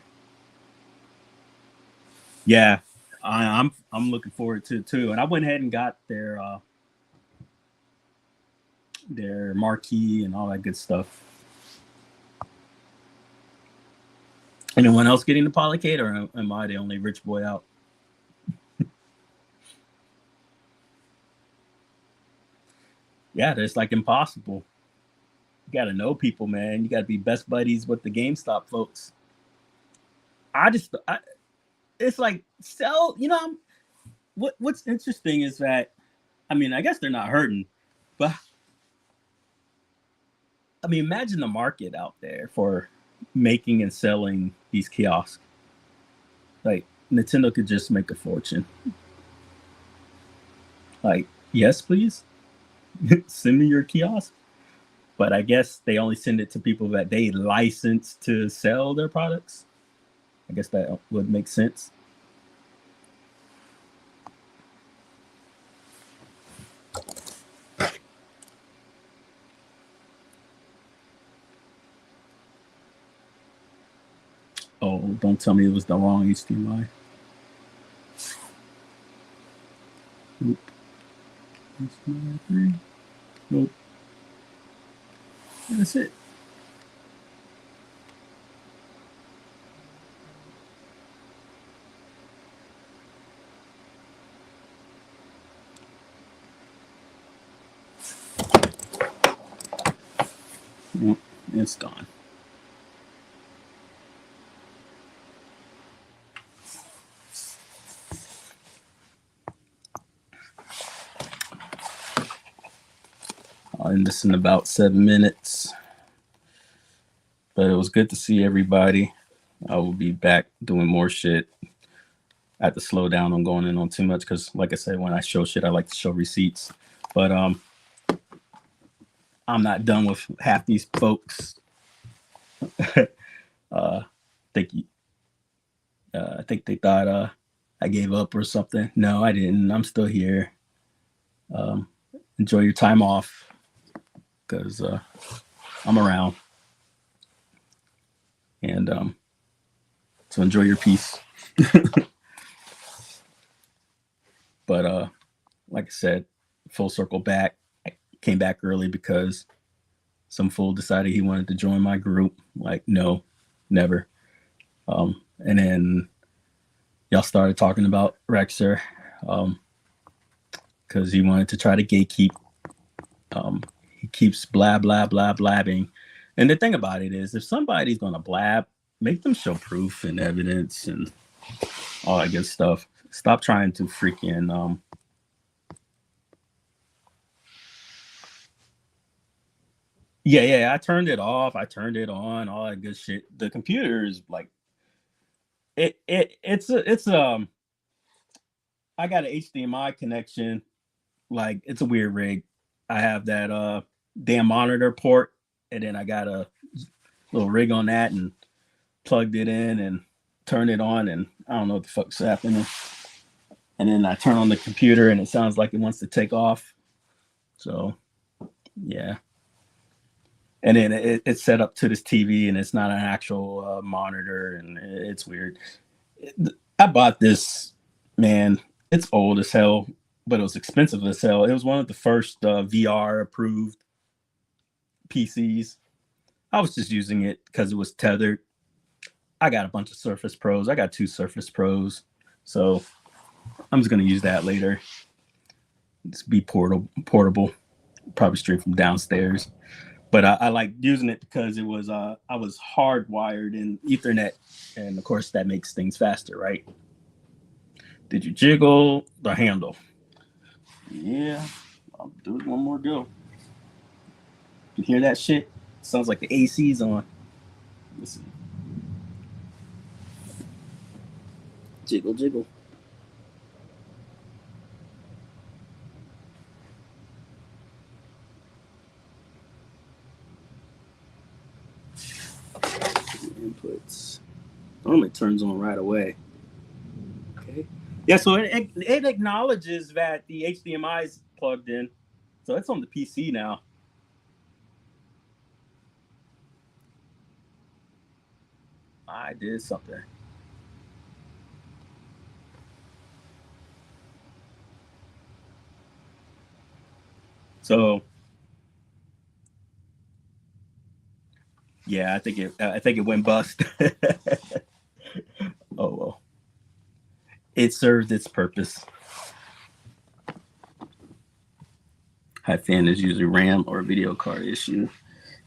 Yeah, I'm looking forward to it too. And I went ahead and got their marquee and all that good stuff. Anyone else getting the Polycade, or am I the only rich boy out? Yeah, that's like impossible. You got to know people, man. You got to be best buddies with the GameStop folks. It's like sell. You know, what's interesting is that, I mean, I guess they're not hurting, but I mean, imagine the market out there for making and selling these kiosks. Like, Nintendo could just make a fortune. Like, yes, please send me your kiosk. But I guess they only send it to people that they license to sell their products. I guess that would make sense. Oh, don't tell me it was the wrong HDMI. Nope. HDMI 3. Nope. That's it. Nope, it's gone. I'll end this in about 7 minutes. But it was good to see everybody. I will be back doing more shit. I have to slow down on going in on too much because, like I said, when I show shit, I like to show receipts. But I'm not done with half these folks. I think they thought I gave up or something. No, I didn't. I'm still here. Enjoy your time off, because I'm around. And so enjoy your peace. But like I said, full circle back. I came back early because some fool decided he wanted to join my group. Like, no, never. And then y'all started talking about Rexer, because he wanted to try to gatekeep. He keeps blah, blah, blah, blabbing. And the thing about it is, if somebody's going to blab, make them show proof and evidence and all that good stuff. Stop trying to freaking yeah, I turned it off. I turned it on, all that good shit. The computer is like it's I got an HDMI connection. Like, it's a weird rig. I have that damn monitor port, and then I got a little rig on that and plugged it in and turned it on, and I don't know what the fuck's happening. And then I turn on the computer and it sounds like it wants to take off. So yeah. and then it's set up to this TV, and it's not an actual monitor, and it's weird. I bought this, man. It's old as hell, but it was expensive as hell. It was one of the first VR approved PCs. I was just using it because it was tethered. I got a bunch of Surface Pros. I got 2 Surface Pros, so I'm just gonna use that later. Just be portable. Probably stream from downstairs. But I like using it because it was I was hardwired in Ethernet, and of course that makes things faster, right? Did you jiggle the handle? Yeah, I'll do it one more go. You hear that shit? Sounds like the AC's on. Listen. Jiggle, jiggle. Inputs. Normally it turns on right away. Okay. Yeah, so it acknowledges that the HDMI is plugged in. So it's on the PC now. I did something. So yeah, I think it went bust. Oh well. It served its purpose. High fan is usually RAM or video card issue.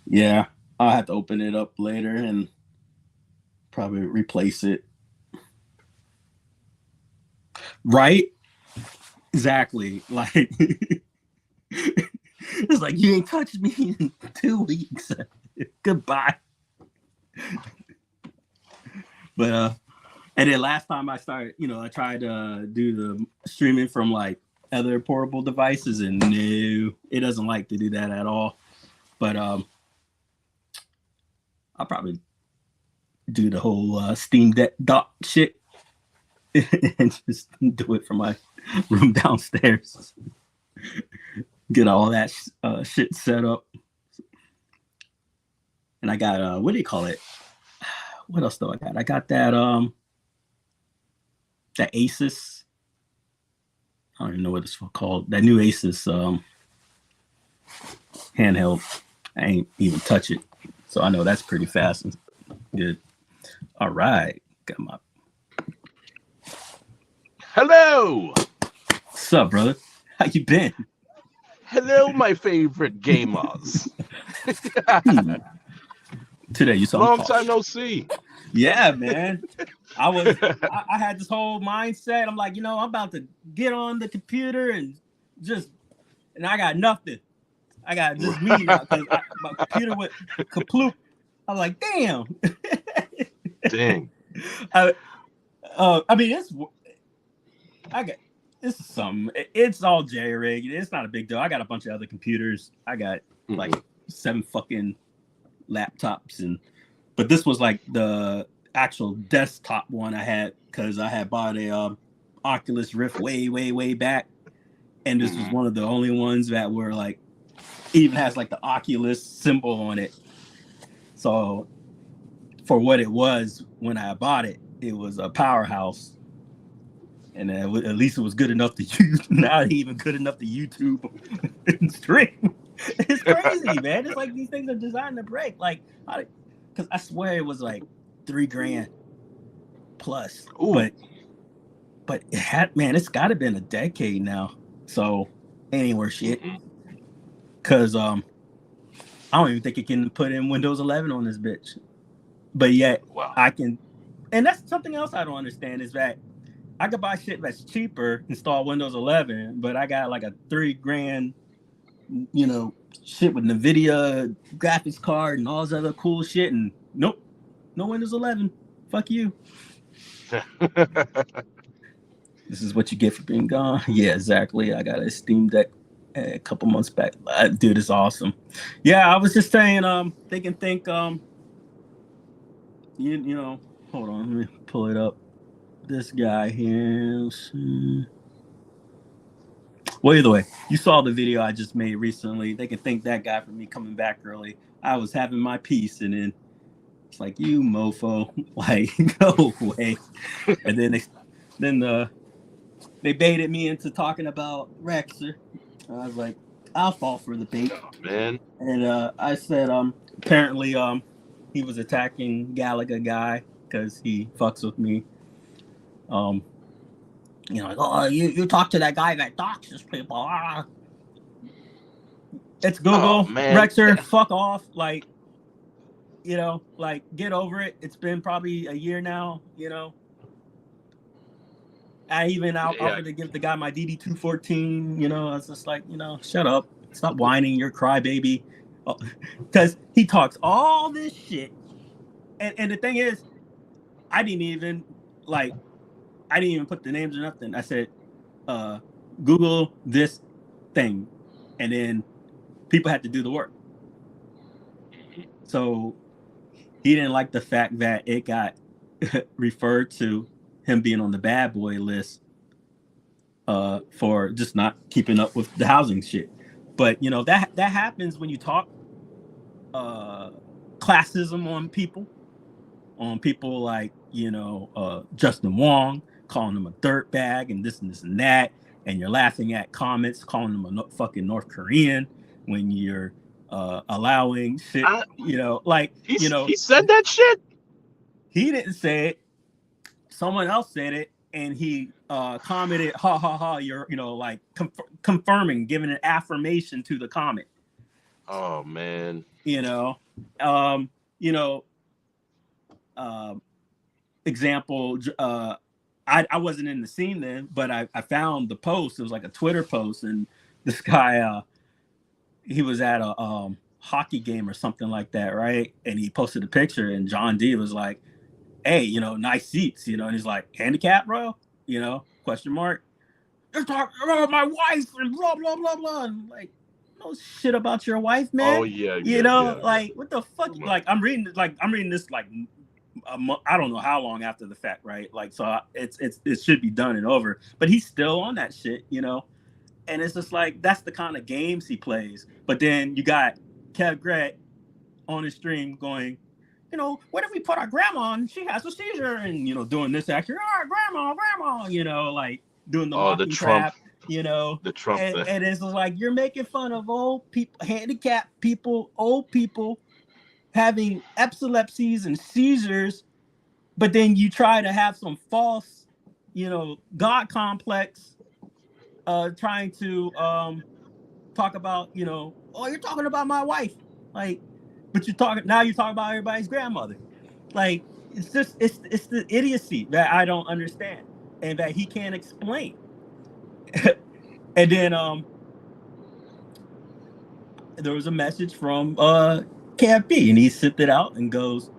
Yeah, I'll have to open it up later and probably replace it. Right? Exactly. Like it's like you ain't touched me in 2 weeks. Goodbye. But and then last time I started, I tried to do the streaming from like other portable devices, and no, it doesn't like to do that at all. But I'll probably do the whole Steam Deck dock shit and just do it from my room downstairs. Get all that shit set up. And I got what do you call it? What else do I got? I got that that Asus. I don't even know what it's called. That new Asus handheld. I ain't even touch it, so I know that's pretty fast and good. All right, got my. Hello. What's up, brother? How you been? Hello, my favorite gamers. Today you saw long time no see. Yeah, man. I had this whole mindset. I'm like, I'm about to get on the computer and I got nothing. I got just me now because my computer went kaploop. I'm like, damn. Dang. I mean, it's something. It's all J-rigged. It's not a big deal. I got a bunch of other computers. I got like 7 fucking laptops, but this was like the actual desktop one I had because I had bought a Oculus Rift way back, and this was one of the only ones that were like even has like the Oculus symbol on it. So for what it was when I bought it, it was a powerhouse. And at least it was good enough to use. Not even good enough to YouTube and stream. It's crazy, man. It's like these things are designed to break. Like, because I swear it was like $3,000 plus. Ooh. But it had, man, it's got to been a decade now. So anywhere shit. Because I don't even think it can put in Windows 11 on this bitch. But yet I can, and that's something else I don't understand is that I could buy shit that's cheaper, install Windows 11, but I got like a $3,000, shit with NVIDIA graphics card and all this other cool shit, and nope, no Windows 11. Fuck you. This is what you get for being gone. Yeah, exactly. I got a Steam Deck a couple months back. Dude, it's awesome. Yeah, I was just saying, hold on, let me pull it up. This guy here. Well, either way, you saw the video I just made recently. They can thank that guy for me coming back early. I was having my piece, and then it's like, you mofo, like go away. And then they baited me into talking about Rexer. I was like, I'll fall for the bait. Oh, man. And I said, apparently, he was attacking Galaga guy because he fucks with me. Like, oh, you talk to that guy that doxes people. Ah. It's Google, Rexer, fuck off. Like, like, get over it. It's been probably a year now, I even offered to give the guy my DD214, I was just like, shut up. Stop whining, you're a crybaby. Because he talks all this shit. And the thing is, I didn't even put the names or nothing. I said, Google this thing. And then people had to do the work. So he didn't like the fact that it got referred to him being on the bad boy list for just not keeping up with the housing shit. But, that happens when you talk classism on people like, Justin Wong, calling him a dirtbag and this and that. And you're laughing at comments, calling him a fucking North Korean when you're allowing shit, He said that shit? He didn't say it. Someone else said it, and he commented, ha, ha, ha, you're, confirming, giving an affirmation to the comment. Oh, man. Example, I wasn't in the scene then, but I found the post. It was like a Twitter post, and this guy, he was at a hockey game or something like that, right? And he posted a picture, and John D was like, hey, nice seats, and he's like, handicap, bro, question mark. You're talking about my wife and blah, blah, blah, blah. And like, no shit about your wife, man. Oh, yeah. Like, what the fuck? Like, I'm reading this, like, I don't know how long after the fact, right? Like, so it should be done and over, but he's still on that shit, and it's just like, that's the kind of games he plays. But then you got Kev Gret on his stream going, what if we put our grandma and she has a seizure, and doing this action, grandma, like doing the mocking crap, the Trump thing. And it's like, you're making fun of old people, handicapped people, old people having epilepsies and seizures, but then you try to have some false, God complex, trying to talk about, oh, you're talking about my wife, like, but you're talking about everybody's grandmother. Like, it's the idiocy that I don't understand and that he can't explain. And then there was a message from KFB, and he sent it out and goes,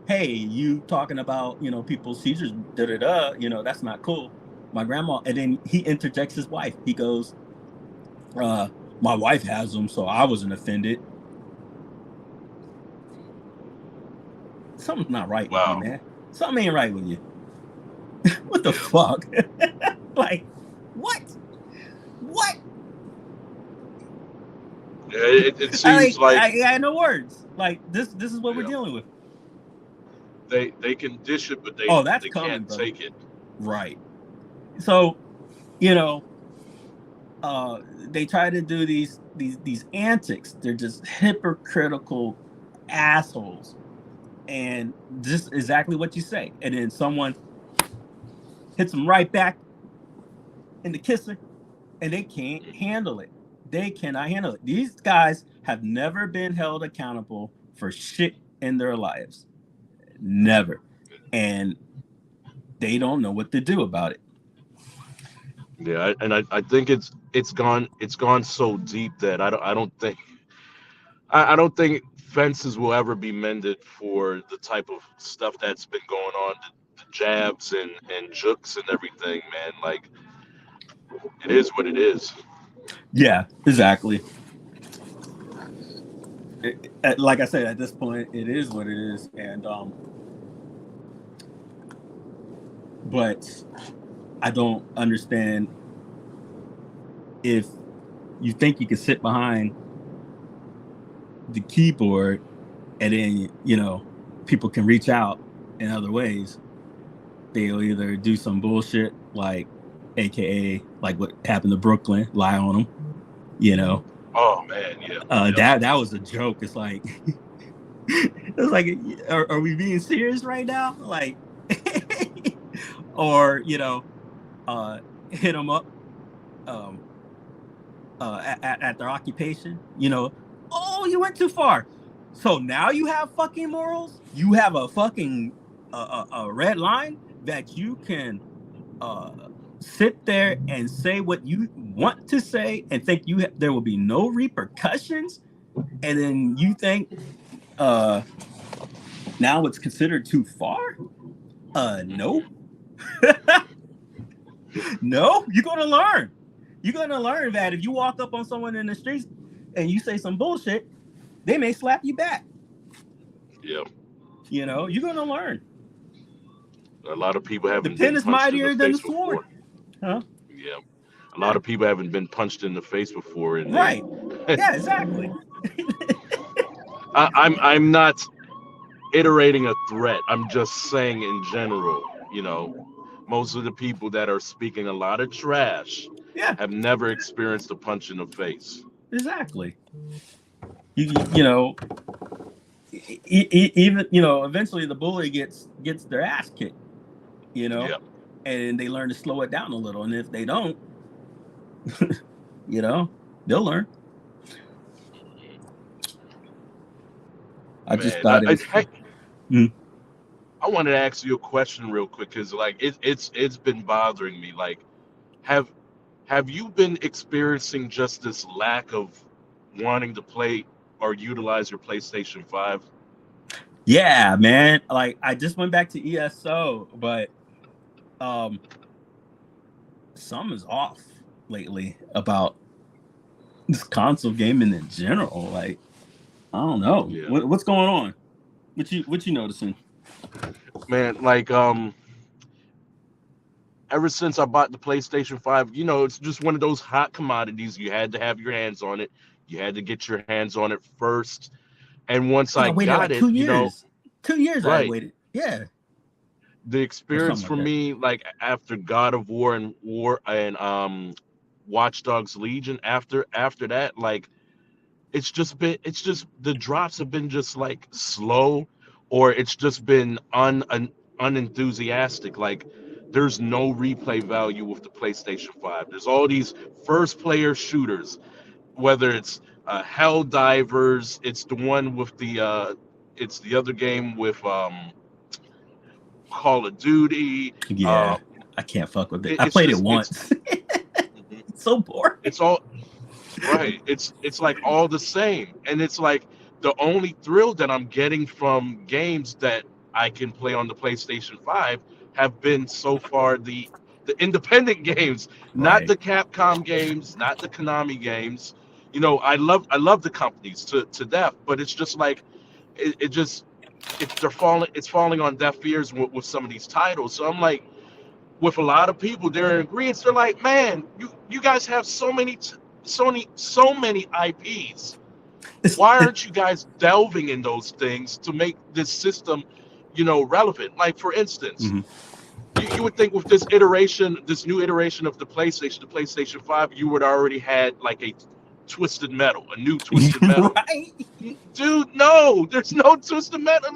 hey, you talking about, people's seizures, that's not cool. My grandma. And then he interjects his wife. He goes, my wife has them, so I wasn't offended. Something's not right with you, man. Something ain't right with you. What the fuck? Like, what? It seems I had no words. Like, this is what we're dealing with. They can dish it, but they can't take it. Right. So, they try to do these antics. They're just hypocritical assholes. And this is exactly what you say. And then someone hits them right back in the kisser, and they can't handle it. They cannot handle it. These guys have never been held accountable for shit in their lives. Never. And they don't know what to do about it. Yeah, and I think it's gone so deep that I don't think fences will ever be mended for the type of stuff that's been going on, the jabs and jukes and everything, man. Like, it is what it is. Yeah, exactly. Like I said, at this point, it is what it is, and but I don't understand if you think you can sit behind the keyboard and then, people can reach out in other ways, they'll either do some bullshit like AKA like what happened to Brooklyn, lie on them, Oh man, yeah. that was a joke. It's like it's like, are we being serious right now? Like, or hit them up at their occupation. Oh, you went too far. So now you have fucking morals. You have a fucking a red line that you can sit there and say what you want to say and think there will be no repercussions, and then you think now it's considered too far. No. No, you're gonna learn. You're gonna learn that if you walk up on someone in the streets and you say some bullshit, they may slap you back. Yeah. You're gonna learn. A lot of people haven't The pen been is punched mightier in the than the face sword. before. Huh? Yeah. A lot of people haven't been punched in the face before. And Right. Yeah, exactly. I'm not iterating a threat. I'm just saying in general, most of the people that are speaking a lot of trash Yeah, have never experienced a punch in the face. exactly. Even eventually the bully gets their ass kicked, Yeah. and they learn to slow it down a little. And if they don't, they'll learn. I just thought it was. I wanted to ask you a question real quick because like it's been bothering me. Like, have you been experiencing just this lack of wanting to play or utilize your PlayStation 5? Yeah, man. Like, I just went back to ESO, but something's off lately about this console gaming in general. Like, I don't know. Yeah. What's going on? What you noticing? Man, like ever since I bought the PlayStation 5, it's just one of those hot commodities. You had to have your hands on it. You had to get your hands on it first. And once I waited got like it, 2 years. 2 years I right. waited. Yeah. The experience for me, like after God of War and Watch Dogs Legion, after that, like it's just the drops have been just like slow, or it's just been unenthusiastic. Like there's no replay value with the PlayStation 5. There's all these first player shooters, whether it's Helldivers, it's the one with it's the other game with Call of Duty. Yeah, I can't fuck with it. I It's played just it once. It's so boring. it's all right. It's like all the same, and it's like the only thrill that I'm getting from games that I can play on the PlayStation 5 have been so far the independent games, not the Capcom games, not the Konami games. I love the companies to death, but it's just like it's falling on deaf ears with some of these titles. So I'm like, with a lot of people, they're in agreement. They're like, man, you guys have so many IPs. Why aren't you guys delving in those things to make this system, relevant? Like, for instance, you would think with this new iteration of the PlayStation 5, you would already had like a new Twisted Metal. Right? Dude, no, there's no Twisted Metal.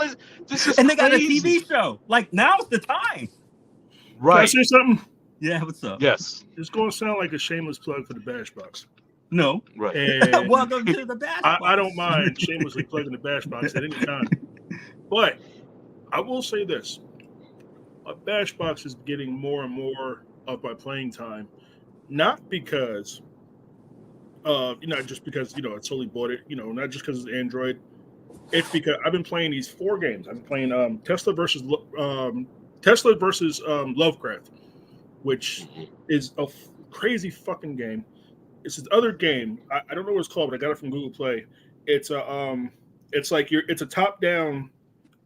This is and they crazy. got a TV show. Like, now's the time. Right. Can I say something? Yeah, what's up? Yes. It's going to sound like a shameless plug for the Bash Box. No. Right. And Welcome to the Bash Box. I don't mind shamelessly plugging the Bash Box at any time. But I will say this. A Bash Box is getting more and more of my playing time. Not because, just because, I totally bought it, not just because it's Android. It's because I've been playing these 4 games. I've been playing Tesla versus Lovecraft, which is a crazy fucking game. It's this other game. I don't know what it's called, but I got it from Google Play. It's a top-down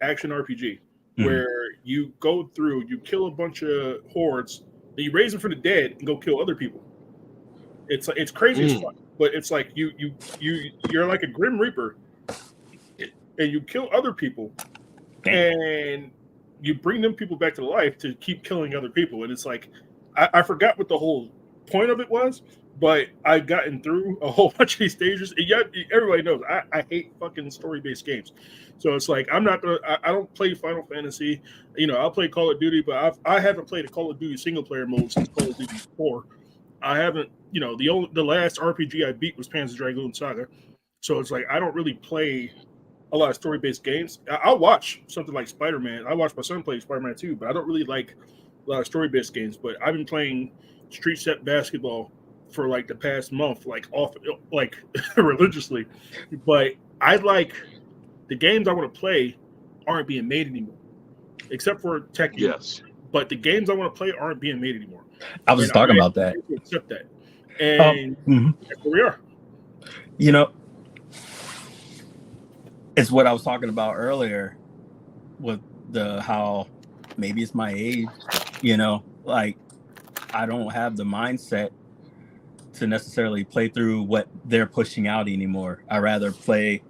action RPG where you go through, you kill a bunch of hordes, then you raise them from the dead and go kill other people. It's crazy as fuck, but it's like you're like a Grim Reaper, and you kill other people, and you bring them people back to life to keep killing other people, and it's like I forgot what the whole point of it was, but I've gotten through a whole bunch of these stages. And yeah, everybody knows I hate fucking story-based games, so it's like I'm not gonna. I don't play Final Fantasy. I'll play Call of Duty, but I haven't played a Call of Duty single player mode since Call of Duty 4. I haven't. The last RPG I beat was Panzer Dragoon Saga, so it's like I don't really play a lot of story-based games. I'll watch something like Spider-Man. I watched my son play Spider-Man 2, but I don't really like a lot of story-based games. But I've been playing Street Set Basketball for like the past month, like religiously. But I like the games I want to play aren't being made anymore, except for Tekken. Yes. But the games I want to play aren't being made anymore. I was talking about that. Accept that, and that's where we are. It's what I was talking about earlier with how maybe it's my age, like I don't have the mindset to necessarily play through what they're pushing out anymore. I rather play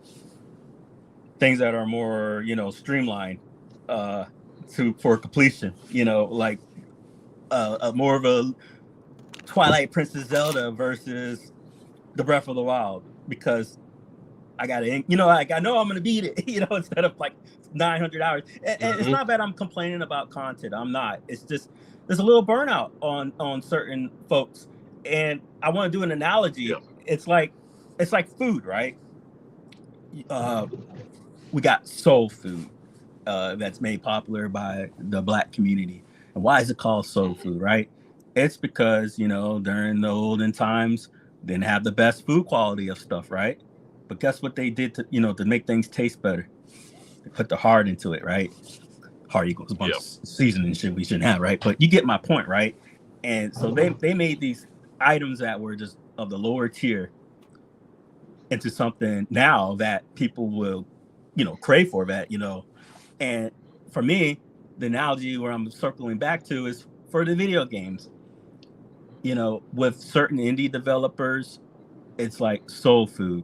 things that are more, streamlined for completion, like more of a Twilight Princess Zelda versus the Breath of the Wild, because I got to, I know I'm going to beat it, instead of like 900 hours. And it's not that I'm complaining about content. I'm not. It's just there's a little burnout on certain folks. And I want to do an analogy. Yeah. It's like food, right? We got soul food that's made popular by the Black community. And why is it called soul food, right? It's because, during the olden times, they didn't have the best food quality of stuff, right? But guess what they did to make things taste better? They put the heart into it, right? Heart equals a bunch of seasoning shit we shouldn't have, right? But you get my point, right? And so they made these items that were just of the lower tier into something now that people will, crave for that, And for me, the analogy where I'm circling back to is for the video games. With certain indie developers, it's like soul food.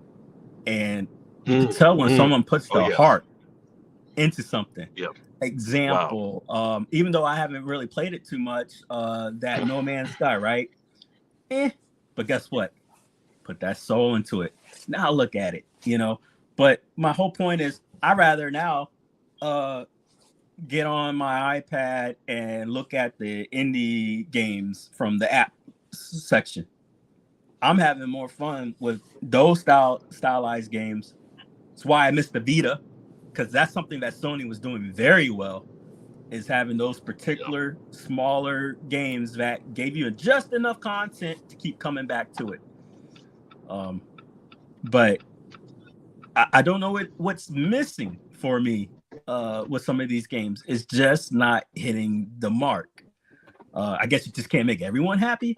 And you can tell when someone puts the heart into something. Yep. Example, even though I haven't really played it too much, that No Man's Sky, right? But guess what? Put that soul into it. Now look at it, But my whole point is I rather now get on my iPad and look at the indie games from the app section. I'm having more fun with those stylized games. That's why I missed the Vita, because that's something that Sony was doing very well, is having those particular smaller games that gave you just enough content to keep coming back to it. But I don't know what's missing for me with some of these games. It's just not hitting the mark. I guess you just can't make everyone happy,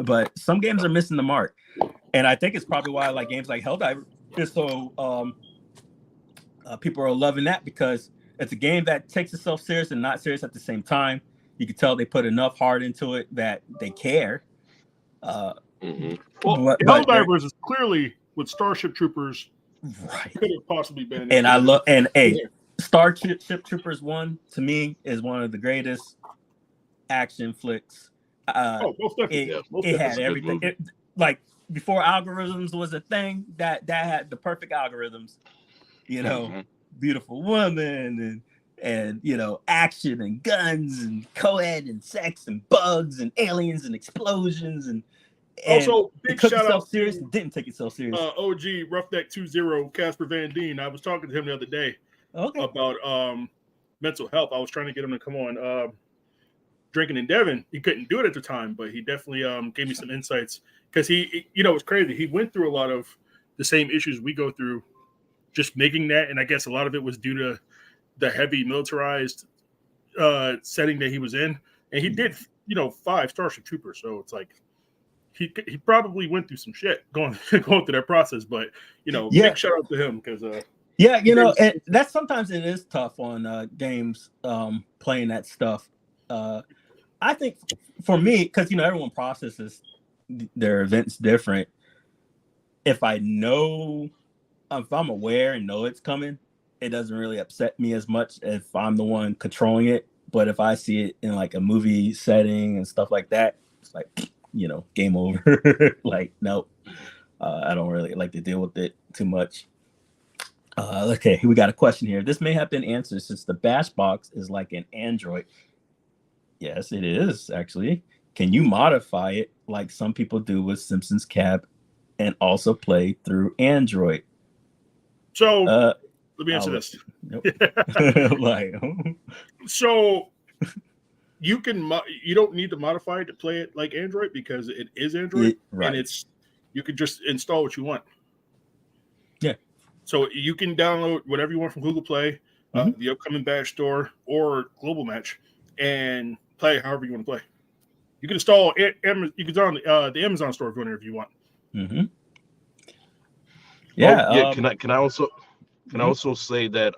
but some games are missing the mark. And I think it's probably why like games like Helldiver is so people are loving that, because it's a game that takes itself serious and not serious at the same time. You can tell they put enough heart into it that they care. Well, Helldivers is clearly what Starship Troopers could have possibly been. And Starship Troopers 1 to me is one of the greatest action flicks. Most definitely. It had everything. Like before algorithms was a thing, that had the perfect algorithms. Beautiful woman and action and guns and co-ed and sex and bugs and aliens and explosions and also big shout out serious and didn't take itself serious. OG Roughneck 20 Casper Van Dien. I was talking to him the other day about mental health. I was trying to get him to come on Drinking in Devon. He couldn't do it at the time, but he definitely gave me some insights, because he it's crazy. He went through a lot of the same issues we go through just making that, and I guess a lot of it was due to the heavy militarized setting that he was in, and he did 5 Starship Troopers, so it's like he probably went through some shit going through that process, but big shout out to him, because and that's sometimes it is tough on games playing that stuff. I think for me, because everyone processes their events different. If I'm aware and know it's coming, it doesn't really upset me as much if I'm the one controlling it. But if I see it in like a movie setting and stuff like that, it's like, game over. Like, nope. I don't really like to deal with it too much. Okay, we got a question here. This may have been answered since the Bash box is like an Android. Yes, it is actually. Can you modify it like some people do with Simpsons Cap and also play through Android? So let me answer this. Nope. Like, so you don't need to modify it to play it like Android because it is Android, right. and you can just install what you want. Yeah. So you can download whatever you want from Google Play, the upcoming Bash store, or Global Match, and play however you want to play. You can install it. You can download the Amazon store whenever you want. Mm-hmm. Yeah. Can I also say that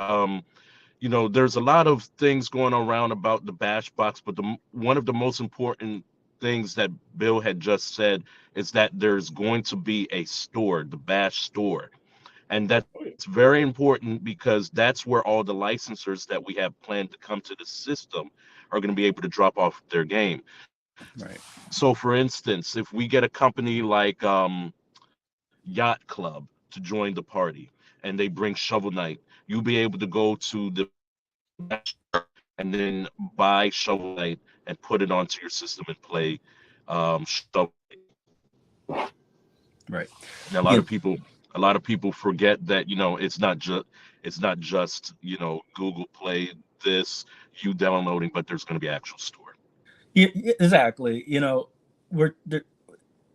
there's a lot of things going around about the Bash box, but one of the most important things that Bill had just said is that there's going to be a store, the Bash store. And that's very important because that's where all the licensors that we have planned to come to the system are going to be able to drop off their game. Right. So, for instance, if we get a company like Yacht Club to join the party and they bring Shovel Knight, you'll be able to go to the and then buy Shovel Knight and put it onto your system and play Shovel Knight. Right. And a lot of people forget that it's not just Google Play this you downloading, but there's going to be an actual store. Yeah, exactly. We're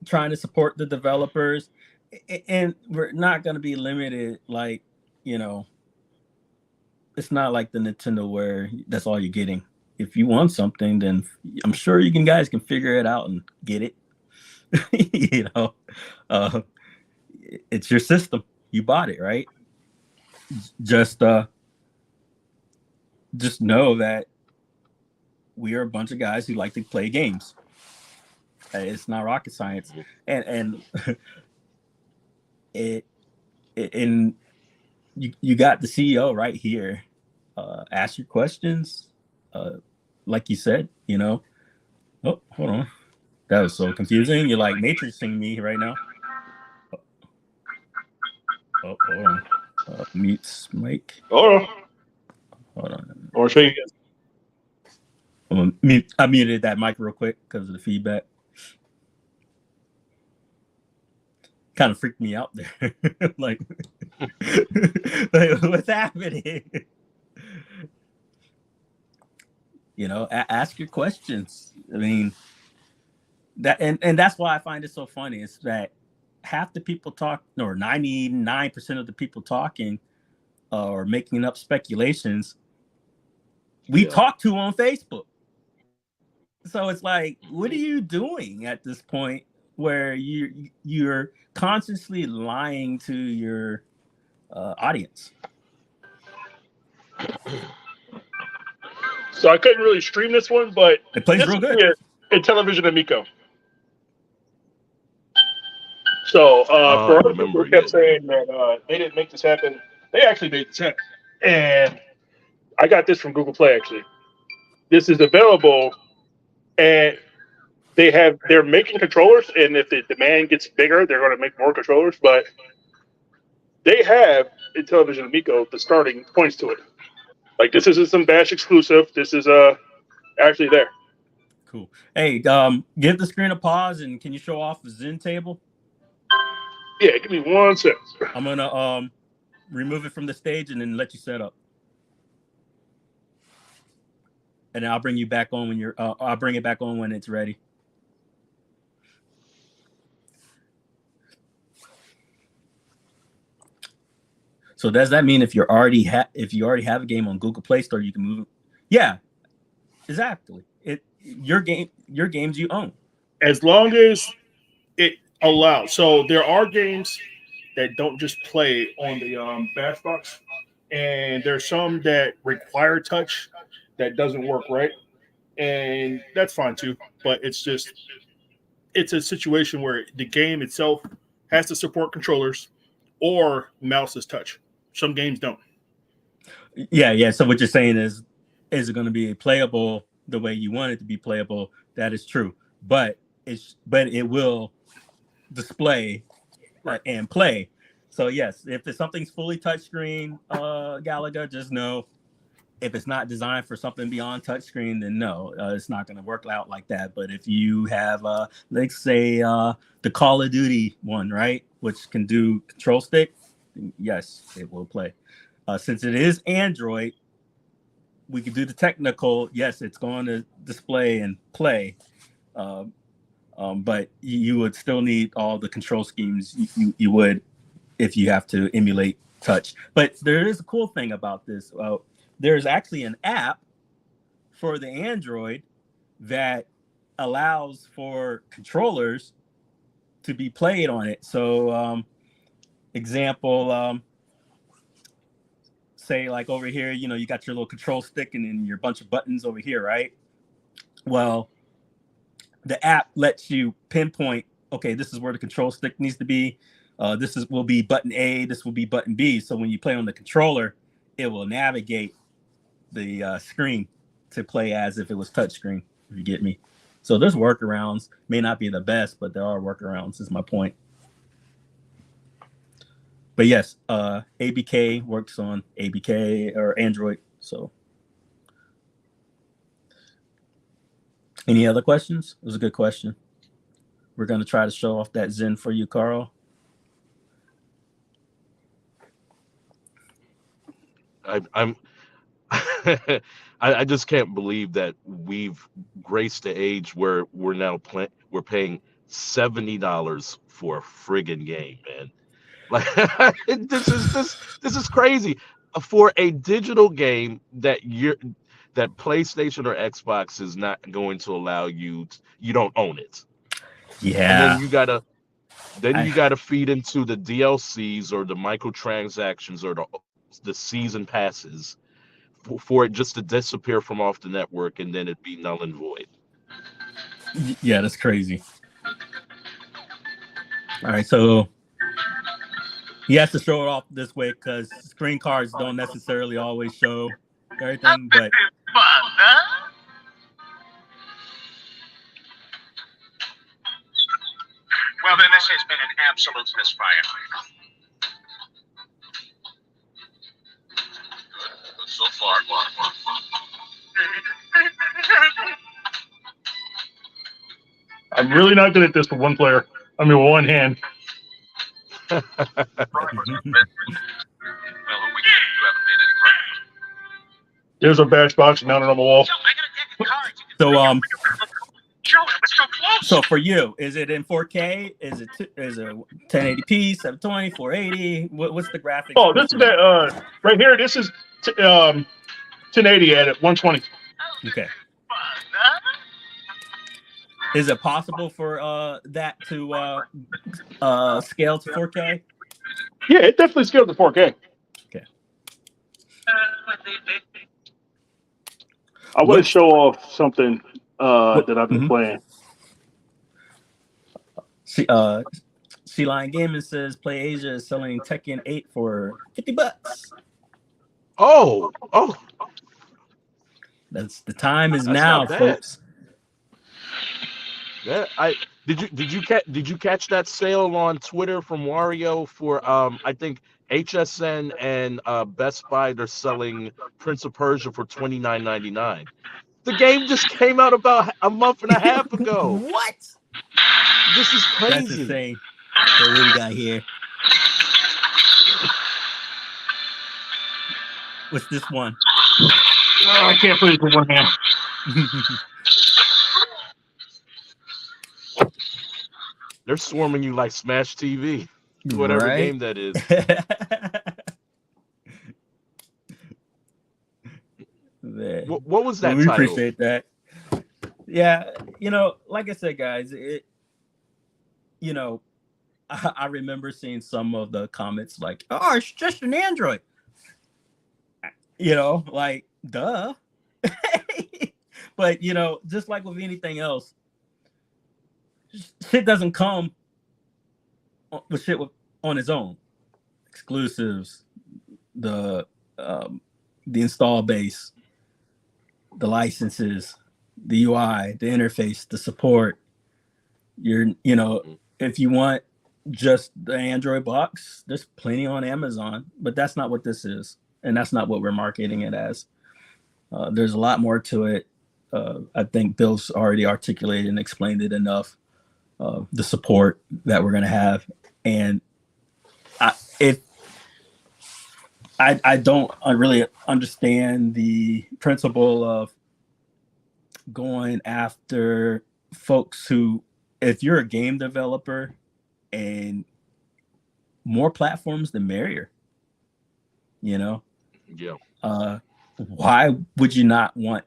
trying to support the developers, and we're not going to be limited. Like, it's not like the Nintendo where that's all you're getting. If you want something, then I'm sure you guys can figure it out and get it. It's your system. You bought it, right? Just know that we are a bunch of guys who like to play games. It's not rocket science, and you got the CEO right here. Ask your questions, like you said. Oh, hold on, that was so confusing. You're like matrixing me right now. Oh, hold on. Mute mic. Hold on. I want to show you guys. I muted that mic real quick because of the feedback. Kind of freaked me out there. like, what's happening? Ask your questions. I mean, that and that's why I find it so funny. Is that half the people talk, or 99% of the people talking or making up speculations, we talk to on Facebook. So it's like, what are you doing at this point where you're consciously lying to your audience? So I couldn't really stream this one, but it plays real good in Television Amico. So for other people who kept saying that they didn't make this happen, they actually made this happen. And I got this from Google Play, actually. This is available, and they're making controllers, and if the demand gets bigger, they're going to make more controllers, but they have in Television Amico the starting points to it. Like, this isn't some Bash exclusive. This is actually there. Cool. Hey, give the screen a pause, and can you show off the Zen table? Yeah, give me 1 second. I'm gonna remove it from the stage and then let you set up. And I'll bring you back on when you're. I'll bring it back on when it's ready. So does that mean if you already have a game on Google Play Store, you can move? Yeah, exactly. Your games you own. As long as it allows. So there are games that don't just play on the Bash box, and there's some that require touch that doesn't work right, and that's fine too. But it's just it's a situation where the game itself has to support controllers or mouse's touch. Some games don't. Yeah. So what you're saying is it going to be playable the way you want it to be playable? That is true, but it will display and play. So yes, if something's fully touchscreen, Galaga, just know if it's not designed for something beyond touchscreen, then no, it's not going to work out like that. But if you have, let's say, the Call of Duty one, right, which can do control stick, yes, it will play. Since it is Android, we can do the technical. Yes, it's going to display and play, but you would still need all the control schemes you would if you have to emulate touch. But there is a cool thing about this. There's actually an app for the Android that allows for controllers to be played on it. So, example, say like over here, you got your little control stick and then your bunch of buttons over here, right? Well, the app lets you pinpoint, okay, this is where the control stick needs to be. Will be button A, this will be button B. So when you play on the controller, it will navigate the screen to play as if it was touchscreen, if you get me. So there's workarounds. May not be the best, but there are workarounds, is my point. But yes, ABK works on ABK or Android. So any other questions? It was a good question. We're going to try to show off that Zen for you, Carl. I'm I just can't believe that we've graced the age where we're paying $70 for a friggin' game, man. Like this is crazy for a digital game that PlayStation or Xbox is not going to allow you. You don't own it. Yeah. And then you gotta feed into the DLCs or the microtransactions or the season passes for it just to disappear from off the network and then it be null and void. Yeah, that's crazy. All right, so he has to show it off this way because screen cards don't necessarily always show everything, but well, then this has been an absolute misfire. Good so far. I'm really not good at this with one player. I mean, with one hand. Well, who we get? You haven't made any progress. There's a bash box mounted on the wall. Joe, I got a deck of cards. So Joe, it was so close. so for you, is it in 4K? Is it 1080p, 720, 480? What's the graphics? Oh, this is that right here. This is 1080 at it, 120. Okay. Is it possible for that to scale to 4K? Yeah, it definitely scaled to 4K. Okay. I want to show off something that I've been Mhm. playing. Sea Lion Gaming says Play Asia is selling Tekken 8 for $50. Oh, That's the time is That's now, not bad. folks. yeah. Did you catch that sale on Twitter from Wario for I think HSN and Best Buy? They're selling Prince of Persia for $29.99. The game just came out about a month and a half ago. What? This is That's crazy. insane. So what do we got here? What's this one? Oh, I can't play it with one hand. They're swarming you like Smash TV, whatever Right? game that is. Man. What was that we title? appreciate that. Yeah, like I said, guys, I remember seeing some of the comments like, "Oh, it's just an Android." Like, duh. But just like with anything else, shit doesn't come with shit on its own. Exclusives, the install base, the licenses, the UI, the interface, the support. If you want just the Android box, there's plenty on Amazon, but that's not what this is, and that's not what we're marketing it as. There's a lot more to it. I think Bill's already articulated and explained it enough. The support that we're going to have, and I don't really understand the principle of going after folks who, if you're a game developer, and more platforms the merrier, Yeah. Why would you not want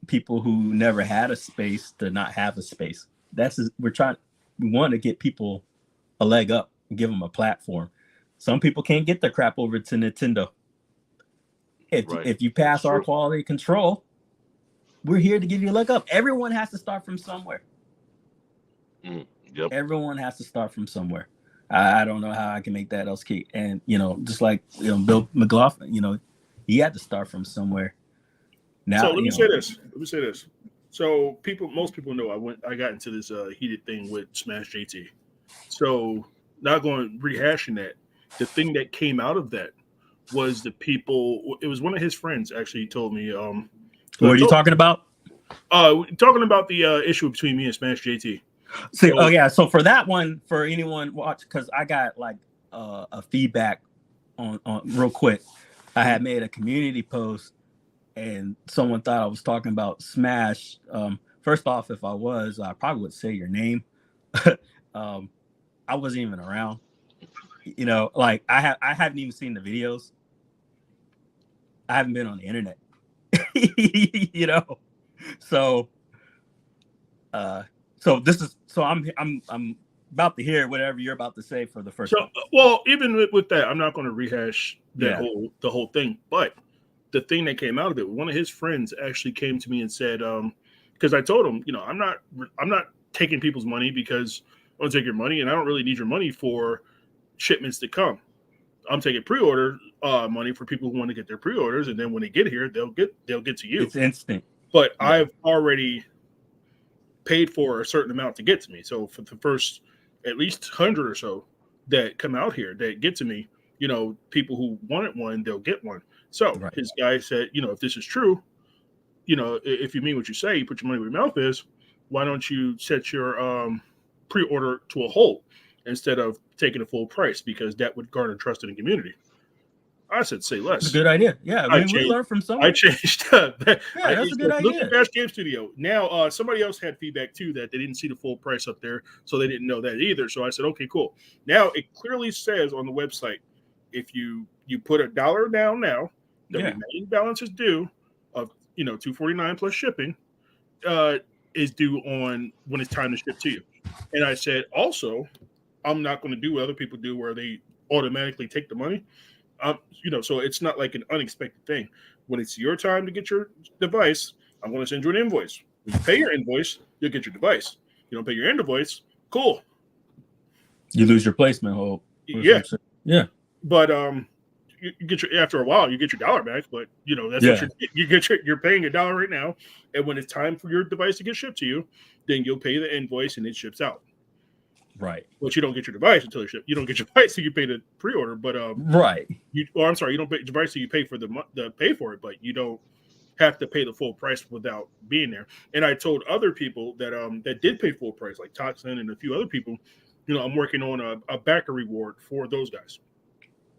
people who never had a space to not have a space? We want to get people a leg up and give them a platform. Some people can't get their crap over to Nintendo. If you pass our quality control, we're here to give you a leg up. Everyone has to start from somewhere. Yep. Everyone has to start from somewhere. I don't know how I can make that else key. And just like Bill McLaughlin, he had to start from somewhere. Now, so let me say this. So most people know I got into this heated thing with Smash JT. So not going rehashing that. The thing that came out of that was the people. It was one of his friends actually told me. What are you talking about? Talking about the issue between me and Smash JT. So for that one, for anyone watch, because I got like a feedback on real quick. I had made a community post, and someone thought I was talking about Smash. First off, if I was, I probably would say your name. I wasn't even around. Like I haven't even seen the videos. I haven't been on the internet. So I'm about to hear whatever you're about to say for the first. So, well, even with that, I'm not going to rehash the whole thing. But the thing that came out of it, one of his friends actually came to me and said, because I told him, I'm not taking people's money because I want to take your money, and I don't really need your money for shipments to come. I'm taking pre-order money for people who want to get their pre-orders, and then when they get here, they'll get to you. It's instant. But I've already paid for a certain amount to get to me. So for the first at least 100 or so that come out here that get to me, people who wanted one, they'll get one. So his guy said, if this is true, if you mean what you say, you put your money where your mouth is, why don't you set your pre-order to a hold instead of taking a full price, because that would garner trust in the community. I said, say less. That's a good idea. Yeah, we learn from someone. I changed. That's a good idea. Look at Bash Game Studio. Now, somebody else had feedback too that they didn't see the full price up there, so they didn't know that either. So I said, okay, cool. Now it clearly says on the website, if you put $1 down now, the remaining balance is due of $249 plus shipping is due on when it's time to ship to you. And I said, also, I'm not going to do what other people do where they automatically take the money. So it's not like an unexpected thing. When it's your time to get your device, I'm going to send you an invoice. When you pay your invoice, you'll get your device. You don't pay your invoice, cool. You lose your placement, Hope. Yeah. But you get after a while, you get your dollar back. But that's what you're paying $1 right now. And when it's time for your device to get shipped to you, then you'll pay the invoice and it ships out. Right. But you don't get your device until you ship. You don't get your device so you pay the pre-order. But right. You don't pay your device so you pay for the pay for it, but you don't have to pay the full price without being there. And I told other people that did pay full price, like Toxin and a few other people, I'm working on a backer reward for those guys.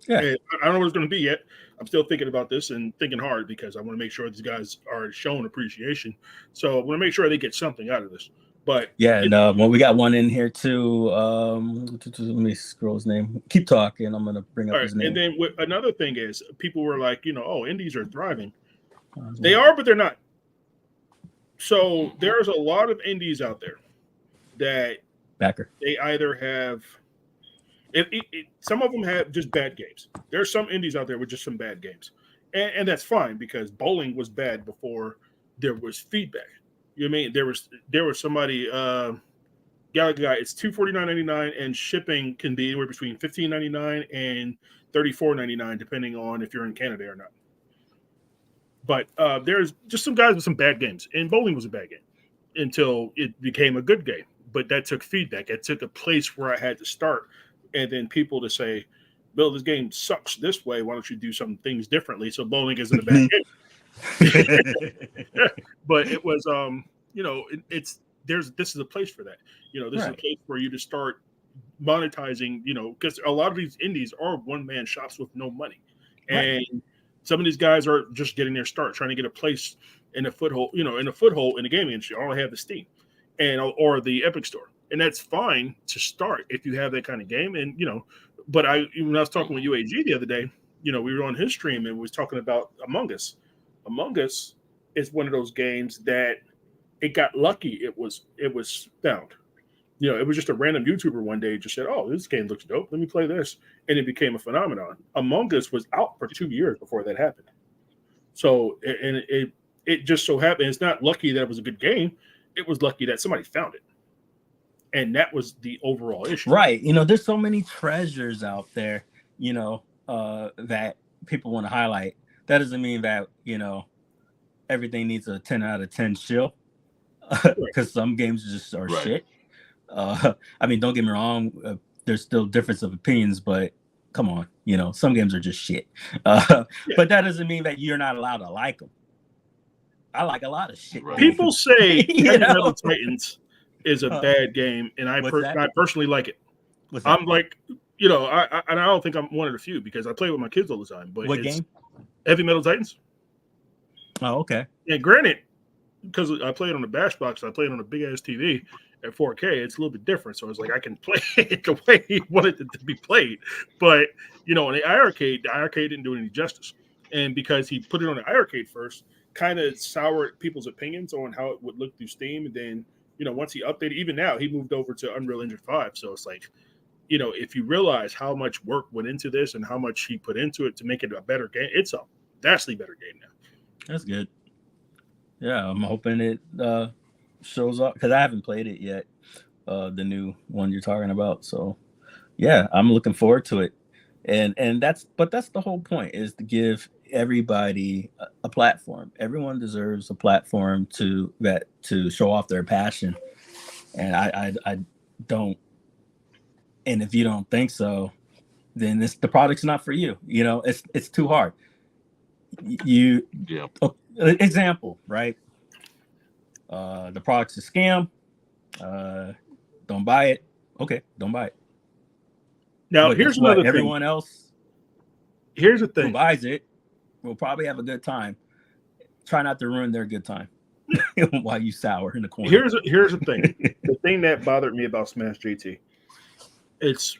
Yeah. And I don't know what it's going to be yet. I'm still thinking about this and thinking hard because I want to make sure these guys are showing appreciation. So I want to make sure they get something out of this. But we got one in here too. Let me scroll his name. Keep talking. I'm gonna bring up his name. And then another thing is, people were like, indies are thriving. They are, but they're not. So there's a lot of indies out there that they either have. Some of them have just bad games. There's some indies out there with just some bad games, and that's fine because bowling was bad before there was feedback. You know what I mean? There was somebody Galaga Guide. It's $249.99, and shipping can be anywhere between $15.99 and $34.99, depending on if you're in Canada or not. But there's just some guys with some bad games, and bowling was a bad game until it became a good game. But that took feedback. It took a place where I had to start, and then people to say, Bill, this game sucks this way. Why don't you do some things differently? So bowling isn't a bad game. But it was, this is a place for that. This is a place for you to start monetizing, because a lot of these indies are one-man shops with no money. And some of these guys are just getting their start, trying to get a place in a foothold, in the gaming industry. All I have is Steam or the Epic Store. And that's fine to start if you have that kind of game. And, but when I was talking with UAG the other day, we were on his stream and we was talking about Among Us. Among Us is one of those games that it got lucky. It was found. It was just a random YouTuber one day just said, "Oh, this game looks dope. Let me play this," and it became a phenomenon. Among Us was out for 2 years before that happened. So, and it just so happened. It's not lucky that it was a good game. It was lucky that somebody found it, and that was the overall issue. Right. There's so many treasures out there. That people want to highlight. That doesn't mean that everything needs a 10 out of 10 shill, because some games just are shit. Don't get me wrong. There's still difference of opinions, but come on, some games are just shit. But that doesn't mean that you're not allowed to like them. I like a lot of shit. Right. People say Heavy Metal Titans is a bad game, and I personally like it. I'm like, I don't think I'm one of the few because I play with my kids all the time. But what game? Heavy Metal Titans. Oh, okay. And granted, because I play it on the Bash Box, I play it on a big ass TV at 4K. It's a little bit different, so it's like I can play it the way he wanted it to be played. But in the iArcade didn't do it any justice, and because he put it on the iArcade first, kind of soured people's opinions on how it would look through Steam. And then once he updated, even now he moved over to Unreal Engine 5. So it's like, if you realize how much work went into this and how much he put into it to make it a better game, it's a vastly better game now. That's good. Yeah, I'm hoping it shows up because I haven't played it yet, the new one you're talking about. So yeah, I'm looking forward to it. And that's the whole point, is to give everybody a platform. Everyone deserves a platform to show off their passion. And I don't. And if you don't think so, then the product's not for you. It's too hard. Example, right? The product's a scam. Don't buy it. Okay, don't buy it. Now, here's another thing. Everyone else, here's the thing, who buys it will probably have a good time. Try not to ruin their good time while you sour in the corner. Here's the thing. The thing that bothered me about Smash JT, it's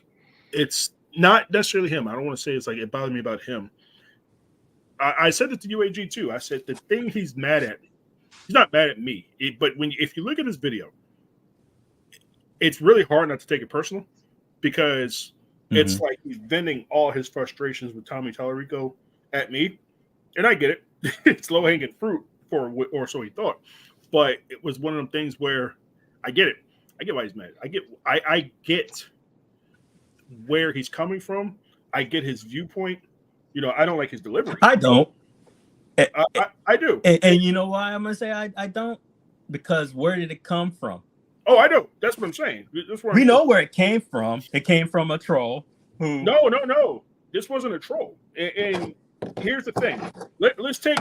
not necessarily him. I don't want to say it's like it bothered me about him. I said it to UAG too. I said the thing he's mad at, he's not mad at me. But if you look at his video, it's really hard not to take it personal, because it's like he's venting all his frustrations with Tommy Tallarico at me. And I get it. It's low-hanging fruit, or so he thought. But it was one of them things where I get it. I get why he's mad. I get where he's coming from. I get his viewpoint. I don't like his delivery. I don't. I do. And you know why I'm going to say I don't? Because where did it come from? Oh, I know. That's what I'm saying. We know where it came from. It came from a troll who... No. This wasn't a troll. And here's the thing. Let's take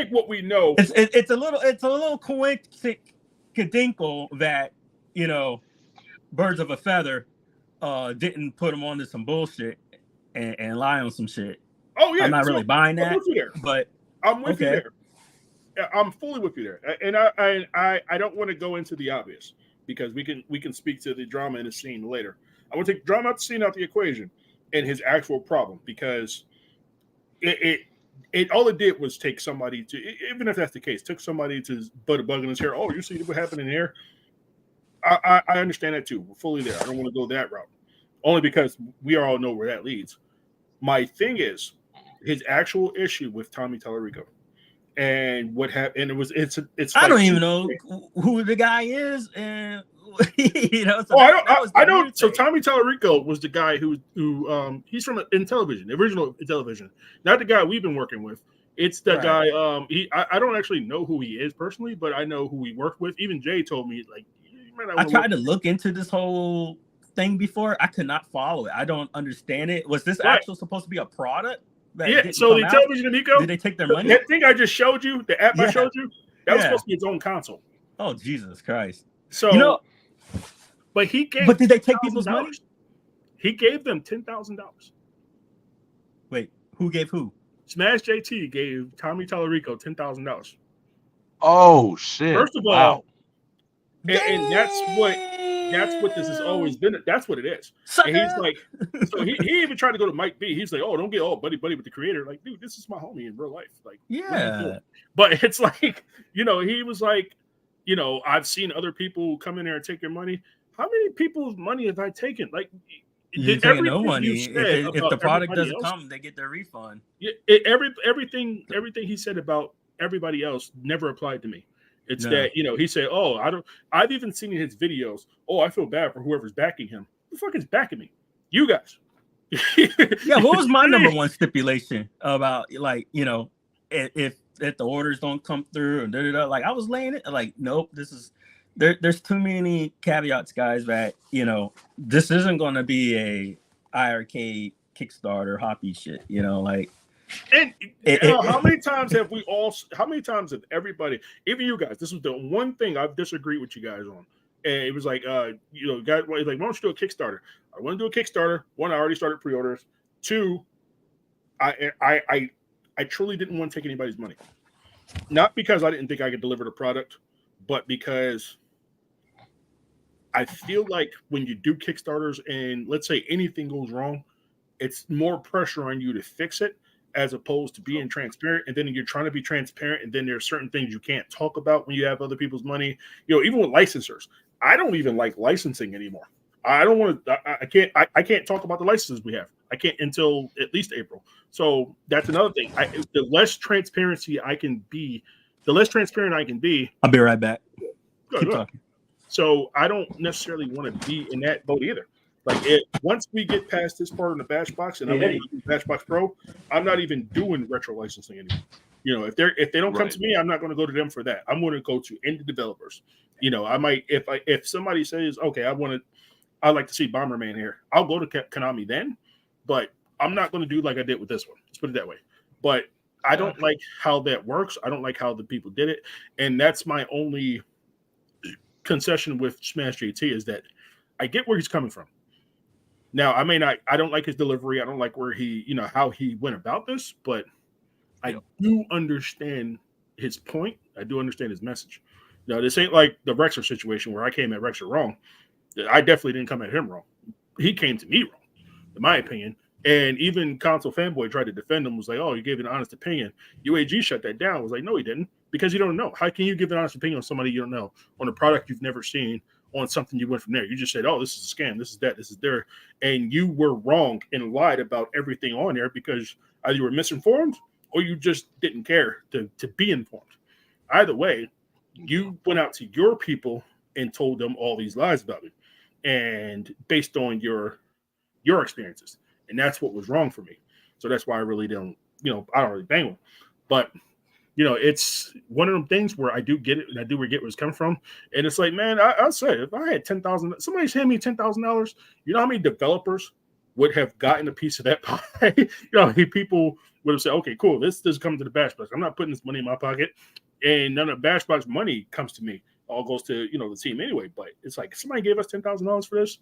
what we know. It's a little coincidental that birds of a feather didn't put him onto some bullshit and lie on some shit. Oh yeah, I'm not really buying that, but I'm with you there. I'm fully with you there, and I don't want to go into the obvious, because we can speak to the drama in the scene later. I want to take drama out the scene out the equation and his actual problem, because it all it did was take somebody to, even if that's the case, took somebody to put a bug in his hair. Oh, you see what happened in here? I understand that too. We're fully there. I don't want to go that route, only because we all know where that leads. My thing is his actual issue with Tommy Tallarico, And what happened? And it's I like, don't even know who the guy is, and you know. So oh, that was the I don't. weird So thing. Tommy Tallarico was the guy who he's from Intellivision, the original Intellivision, not the guy we've been working with. It's the Right. guy. I don't actually know who he is personally, but I know who he worked with. Even Jay told me, like, you might not I wanna tried work- to look into this whole thing before. I could not follow it. I don't understand it. Was this Right. actually supposed to be a product that Yeah. didn't So the come out? Intellivision Amico, Did they take their money? that thing I just showed you, the app I Yeah. showed you, that was Yeah. supposed to be its own console. Oh, Jesus Christ! So You know, but he gave. but did they take people's $10,000. money? He gave them $10,000. Wait, who gave who? Smash JT gave Tommy Tallarico $10,000. Oh shit! First of all, wow. and that's what this has always been. That's what it is. Sucker! And he's like, so he even tried to go to Mike B. He's like, oh, don't get all buddy with the creator. Like, dude, this is my homie in real life. Like, what are you Yeah. doing? But it's like, you know, he was like, you know, I've seen other people come in there and take your money. How many people's money have I taken? Like, You ain't taking no everything money. you If, said if the about product everybody doesn't else- come, they get their refund. Yeah, everything he said about everybody else never applied to me. It's No. that, you know, he said, oh, I've even seen in his videos, oh, I feel bad for whoever's backing him. Who the fuck is backing me? You guys. Yeah, what was my number one stipulation about, like, you know, if the orders don't come through and da-da-da, like I was laying it like, nope, this is there's too many caveats, guys, that, you know, this isn't going to be a IRK Kickstarter hoppy shit, you know, like. And how many times have everybody, even you guys, this was the one thing I've disagreed with you guys on. And it was like, you know, guys, like, why don't you do a Kickstarter? I want to do a Kickstarter. One, I already started pre-orders. Two, I truly didn't want to take anybody's money. Not because I didn't think I could deliver the product, but because I feel like when you do Kickstarters and let's say anything goes wrong, it's more pressure on you to fix it as opposed to being transparent. And then you're trying to be transparent, and then there's certain things you can't talk about when you have other people's money. You know, even with licensors, I don't even like licensing anymore. I don't want to. I can't talk about the licenses we have. I can't until at least April. So that's another thing. The less transparency I can be, the less transparent I can be. I'll be right back. Good, Keep good. talking. So I don't necessarily want to be in that boat either. Like, once we get past this part of the Bash Box, and I'm Hey. on Bash Box Pro, I'm not even doing retro licensing anymore. You know, if they don't come Right. to me, I'm not going to go to them for that. I'm going to go to indie developers. You know, I might if somebody says, okay, I'd like to see Bomberman here, I'll go to Konami then, but I'm not going to do like I did with this one. Let's put it that way. But I don't like how that works. I don't like how the people did it, and that's my only concession with Smash JT is that I get where he's coming from. Now, I don't like his delivery. I don't like where he, you know, how he went about this, but I do understand his point. I do understand his message. Now, this ain't like the Rexer situation where I came at Rexer wrong. I definitely didn't come at him wrong. He came to me wrong, in my opinion. And even Console Fanboy tried to defend him, was like, oh, you gave an honest opinion. UAG shut that down. Was like, no, he didn't, because you don't know. How can you give an honest opinion on somebody you don't know, on a product you've never seen, on something you went from there? You just said, oh, this is a scam, this is that, this is there. And you were wrong and lied about everything on there because either you were misinformed or you just didn't care to be informed. Either way, you went out to your people and told them all these lies about it, and based on your experiences. And that's what was wrong for me. So that's why I really don't, you know, I don't really bang them. But, you know, it's one of them things where I do get it and I do get where it's coming from. And it's like, man, I'll say, if I had $10,000, somebody's handing me $10,000, you know how many developers would have gotten a piece of that pie? You know, people would have said, okay, cool, this is coming to the Bash Box. I'm not putting this money in my pocket. And none of Bash Box money comes to me. All goes to, you know, the team anyway. But it's like, if somebody gave us $10,000 for this,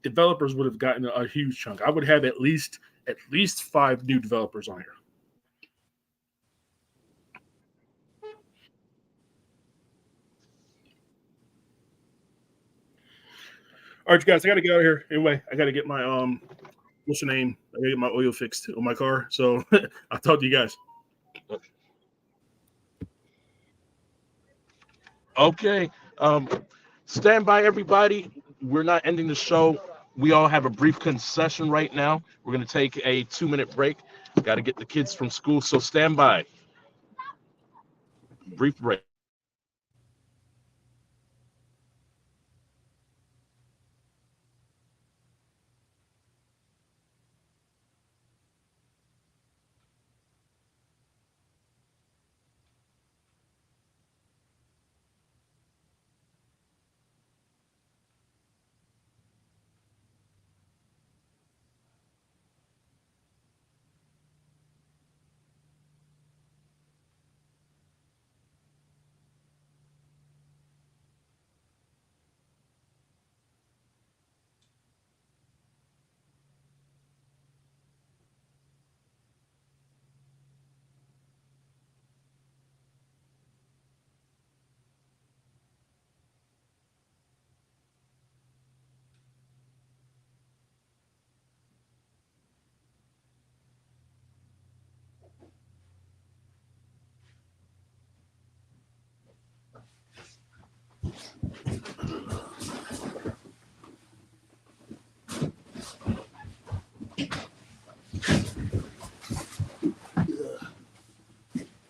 developers would have gotten a huge chunk. I would have at least 5 new developers on here. All right, you guys, I got to get out of here. Anyway, I got to get my what's your name? I got to get my oil fixed on my car. So I'll talk to you guys. Okay. Stand by, everybody. We're not ending the show. We all have a brief concession right now. We're going to take a 2-minute break. Got to get the kids from school, so stand by. brief break.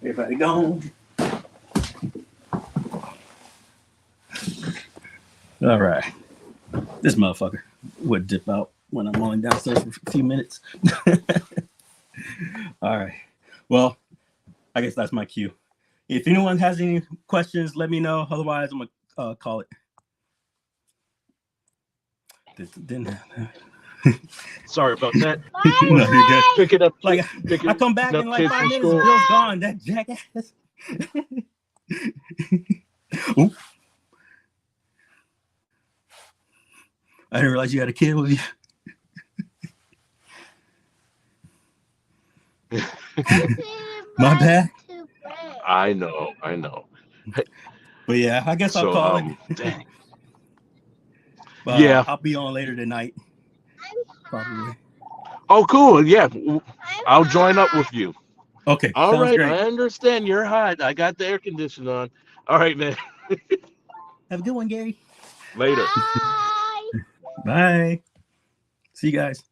Everybody gone. All right. This motherfucker would dip out when I'm only downstairs for a few minutes. All right. Well, I guess that's my cue. If anyone has any questions, let me know. Otherwise, I'm gonna call it. Didn't Sorry about that. no, you're good. Picking up, Like picking I come back up in like kids 5 from minutes, school. Bill's gone. That jackass. Ooh. I didn't realize you had a kid with you. My bad. I know. But yeah, I guess I'll So, call it. dang. But, Yeah. I'll be on later tonight. Probably. Oh, cool. Yeah, I'll join up with you. Okay. All sounds right, great. I understand. You're hot. I got the air conditioner on. All right, man. Have a good one, Gary. Later. Bye. See you guys.